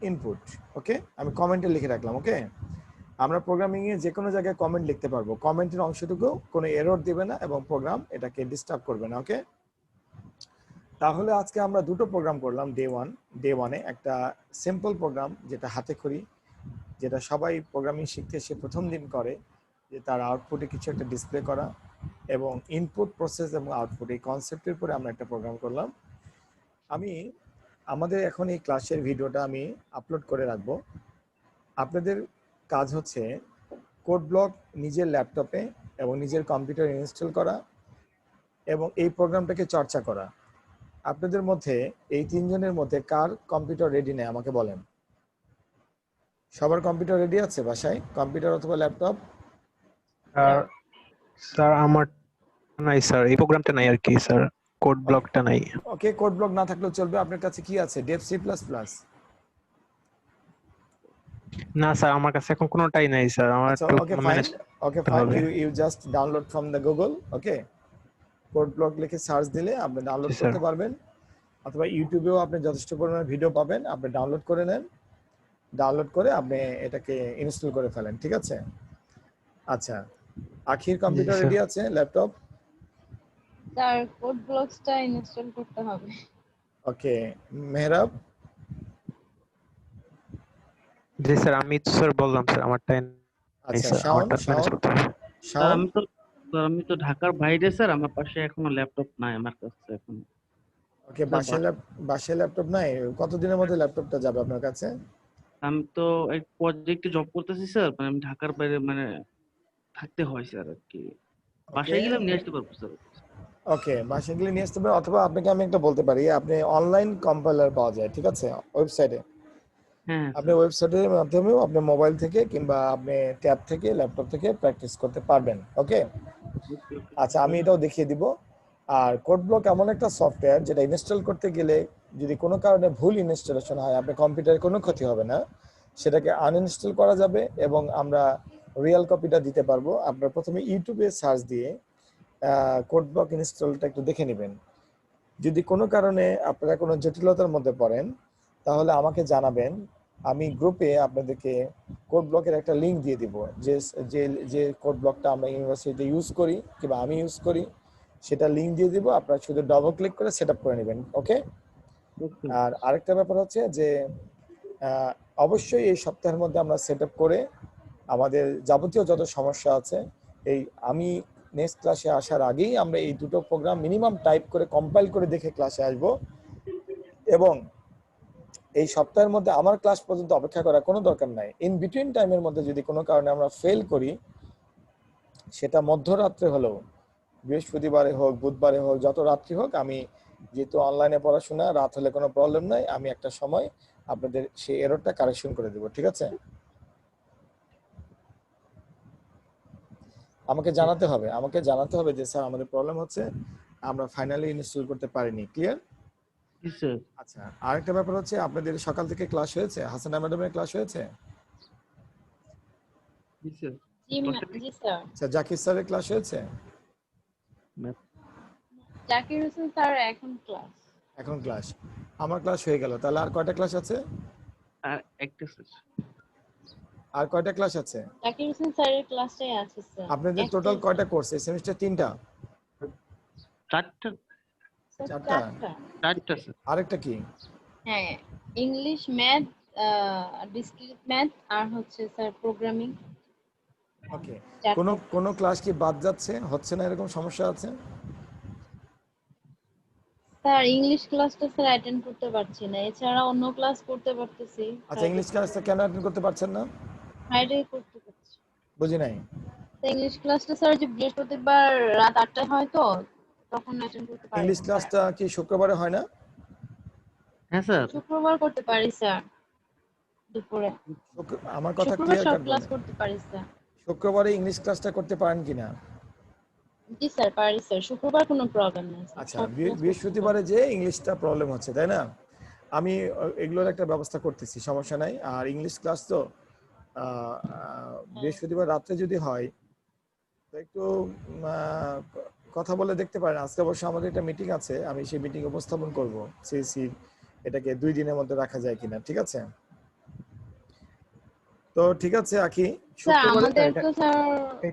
ইনপুট। ওকে, আমি কমেন্টে লিখে রাখলাম। ওকে, আমরা প্রোগ্রামিং এ যে কোনো জায়গায় কমেন্ট লিখতে পারবো, কমেন্টের অংশটুকু কোনো এরর দিবে না এবং প্রোগ্রাম এটাকে ডিস্টার্ব করবে না। ওকে, তাহলে আজকে আমরা দুটো প্রোগ্রাম করলাম। ডে ওয়ানে একটা সিম্পল প্রোগ্রাম, যেটা হাতে করি, যেটা সবাই প্রোগ্রামিং শিখতে এসে প্রথম দিন করে, যে তার আউটপুটে কিছু একটা ডিসপ্লে করা, এবং ইনপুট প্রসেস এবং আউটপুট এই কনসেপ্টের উপরে আমরা একটা প্রোগ্রাম করলাম। আমাদের এখন এই ক্লাসের ভিডিওটা আমি আপলোড করে রাখবো। আপনাদের কাজ হচ্ছে কোড ব্লক নিজের ল্যাপটপে এবং নিজের কম্পিউটারে ইনস্টল করা এবং এই প্রোগ্রামটাকে চর্চা করা। আপনাদের মধ্যে এই তিনজনের মধ্যে কার কম্পিউটার রেডি নেই আমাকে বলেন। সবার কম্পিউটার রেডি আছে বাসায়, কম্পিউটার অথবা ল্যাপটপ? স্যার আমার নাই স্যার, এই প্রোগ্রামটা নাই আর কি স্যার, কোড ব্লকটা নাই। ওকে, কোড ব্লক না থাকলেও চলবে। আপনার কাছে কি আছে? Dev C plus plus? না স্যার, আমার কাছে এখন কোনোটাই নাই স্যার, আমার আচ্ছা, একটু ওকে ফাইন, ম্যানেজ ওকে করতে ফাইন, হবে। You just download from the Google. Okay, code block লিখে সার্চ দিলে আপনি ডাউনলোড জি স্যার। করতে পারবেন, অথবা ইউটিউবেও আপনি যথেষ্ট পরিমাণে ভিডিও পাবেন, আপনি ডাউনলোড করে নেন, ডাউনলোড করে আপনি এটাকে ইনস্টল করে ফেলেন, ঠিক আছে। আচ্ছা, আখির জি কম্পিউটার স্যার। রেডি আছে, ল্যাপটপ? স্যার কোড ব্লকসটা ইনস্টল করতে হবে। ওকে, মেহরাব? জি স্যার, আমি তো স্যার বললাম স্যার আমারটাই নাই আচ্ছা, স্যার, শাওন? আমারটা ম্যানেজ করতে হবে। স্যার শাওন? আমি তো ঢাকার বাইরে স্যার, আমার পাশে এখনো ল্যাপটপ নাই আমার কাছে এখন। ওকে, স্যার বাসায় ল্যাপটপ নাই? কতদিনের মধ্যে ল্যাপটপটা যাবে আপনার কাছে? আমি তো এক প্রজেক্টে জব করতেছি স্যার, মানে আমি ঢাকার বাইরে মানে থাকতে হয় স্যার আর কি। ওকে, বাসায় গেলে আমি নিয়ে আসতে পারবো স্যার। ওকে, বাসায় গেলে নিয়ে আসতে পারেন, অথবা আপনাকে আমি একটা বলতে পারি, আপনি অনলাইন কম্পাইলার পাওয়া যায়, ঠিক আছে, ওয়েবসাইটে। হ্যাঁ আপনি স্যার। ওয়েবসাইটের মাধ্যমেও আপনি মোবাইল থেকে কিংবা আপনি ট্যাব থেকে ল্যাপটপ থেকে প্র্যাকটিস করতে পারবেন। ওকে, আচ্ছা, আমি এটাও দেখিয়ে দিব। আর কোড ব্লক এমন একটা সফটওয়্যার যেটা ইনস্টল করতে গেলে যদি কোনো কারণে ভুল ইনস্টলেশন হয়, আপনার কম্পিউটারে কোনো ক্ষতি হবে না, সেটাকে আনইনস্টল করা যাবে এবং আমরা রিয়েল কপিটা দিতে পারবো। আপনারা প্রথমে ইউটিউবে সার্চ দিয়ে কোড ব্লক ইনস্টলটা একটু দেখে নেবেন। যদি কোনো কারণে আপনারা কোনো জটিলতার মধ্যে পড়েন তাহলে আমাকে জানাবেন, আমি গ্রুপে আপনাদেরকে কোড ব্লকের একটা লিংক দিয়ে দিব, যে যে যে কোড ব্লকটা আমরা ইউনিভার্সিটিতে ইউজ করি কিংবা আমি ইউজ করি, সেটা লিংক দিয়ে দিব, আপনারা শুধু ডবল ক্লিক করে সেট আপ করে নেবেন। ওকে, আর আরেকটা ব্যাপার হচ্ছে যে আহ, অবশ্যই এই সপ্তাহের মধ্যে আমরা সেট আপ করে আমাদের যাবতীয় যত সমস্যা আছে, এই আমি নেক্সট ক্লাসে আসার আগেই আমরা এই দুটো প্রোগ্রাম মিনিমাম টাইপ করে কম্পাইল করে দেখে ক্লাসে আসব, এবং এই সপ্তাহের মধ্যে আমার ক্লাস পর্যন্ত অপেক্ষা করার কোনো দরকার নাই। ইন বিটুইন টাইমের মধ্যে যদি কোনো কারণে আমরা ফেল করি, সেটা মধ্যরাত্রে হলেও, বৃহস্পতিবারে হোক, বুধবারে হোক, যত রাত্রি হোক, আমি যেহেতু অনলাইনে পড়াশোনা, রাত হলে কোনো প্রবলেম নাই, আমি একটা সময় আপনাদের সেই এররটা কারেকশন করে দেবো, ঠিক আছে। আমাকে জানাতে হবে যে স্যার আমাদের প্রবলেম হচ্ছে, আমরা ফাইনালি ইনস্টল করতে পারিনি। ক্লিয়ার? জি স্যার। আচ্ছা, আরেকটা ব্যাপার হচ্ছে, আপনাদের সকাল থেকে ক্লাস হয়েছে? হাসানা ম্যাডামের ক্লাস হয়েছে? জি স্যার জি স্যার। আচ্ছা, জাকির স্যারের ক্লাস হয়েছে? জাকির হোসেন স্যার এখন ক্লাস। এখন ক্লাস, আমার ক্লাস হয়ে গেল, তাহলে আর কয়টা ক্লাস আছে? আর একটা স্যার। আর কয়টা ক্লাস আছে? জাকির হোসেন স্যারের ক্লাসটাই আছে স্যার। আপনাদের একটাই টোটাল স্যার। কয়টা কোর্স এই সেমিস্টার? 3টা? চারটা স্যার, 4টা? চারটা স্যার। আরেকটা কি? হ্যাঁ, ইংলিশ, ম্যাথ, ডিসক্রিট ম্যাথ আর হচ্ছে স্যার প্রোগ্রামিং। ওকে। চারটা। কোন ক্লাস কি বাদ যাচ্ছে, হচ্ছে না, এরকম সমস্যা আছে? স্যার ইংলিশ ক্লাসটা স্যার অ্যাটেন্ড করতে পারছি না, এছাড়া অন্য ক্লাস করতে পারতেছি। আচ্ছা, ইংলিশ ক্লাসটা কেন অ্যাটেন্ড করতে পারছেন না? ফ্রাইডে করতে পারছি। বুঝি নাই। ইংলিশ ক্লাসটা স্যার যে বৃহস্পতিবার রাত 8টায় হয় তো, তখন অ্যাটেন্ড করতে পারি ইংলিশ না স্যার। ক্লাসটা কি শুক্রবারে হয় না? হ্যাঁ স্যার। শুক্রবার করতে পারি স্যার দুপুরে। আমার কথা শুক্রবার ক্লিয়ার সব কাট ক্লাস বলেন। করতে পারি স্যার। শুক্রবারে ইংলিশ ক্লাসটা করতে পারেন কিনা? জি স্যার পারি স্যার, শুক্রবার কোনো প্রবলেম নেই স্যার, আচ্ছা, সব ক্লাস করতে বৃহস্পতিবারে যে ইংলিশটা প্রবলেম হচ্ছে, তাই না? আমি এগুলোর একটা ব্যবস্থা করতেছি, সমস্যা নাই। আর ইংলিশ ক্লাস তো বৃহস্পতিবার রাত্রে যদি হয় তো একটু কথা বলে দেখতে পারেন। আজকে অবশ্য আমাদের একটা মিটিং আছে, আমি সেই মিটিং উপস্থাপন করব সিসি এটাকে 2 দিনের মধ্যে রাখা যায় কিনা, ঠিক আছে? তো ঠিক আছে আখি, স্যার শুক্রবারে আমাদের তো স্যার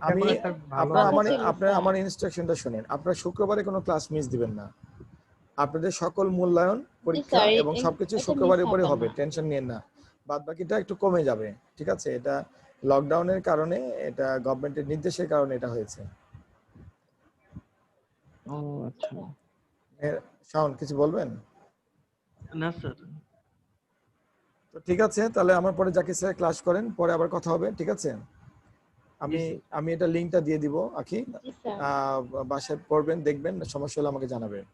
আমি কথা ছিল আপনার স্যার। আমার ইনস্ট্রাকশনটা শুনেন। আপনারা শুক্রবারে কোনো ক্লাস মিস দিবেন না। আপনাদের সকল মূল্যায়ন, জি পরীক্ষা স্যার, এবং সবকিছু এটা মিস শুক্রবারের উপরে হবে হবে, না। টেনশন নিয়েন না। বাদ বাকিটা একটু কমে যাবে, ঠিক আছে? এটা লকডাউনের কারণে, এটা গভর্নমেন্টের নির্দেশের কারণে এটা হয়েছে। ও আচ্ছা। শাওন, কিছু বলবেন? না স্যার। তো ঠিক আছে, তাহলে আমার পরে জাকির স্যার ক্লাস করেন, পরে আবার কথা হবে, ঠিক আছে? আমি জি স্যার। আমি এটা লিঙ্কটা দিয়ে দিব আখি। জি স্যার। বাসায় পড়বেন, দেখবেন, সমস্যা হলে আমাকে জানাবেন।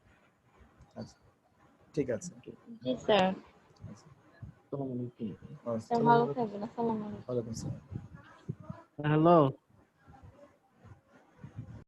আচ্ছা, ঠিক আছে। জি স্যার। আচ্ছা, আসসালামু আলাইকুম। স্যার ভালো থাকবেন, আসসালামু আলাইকুম। ওয়ালাইকুম আসসালাম। হ্যালো।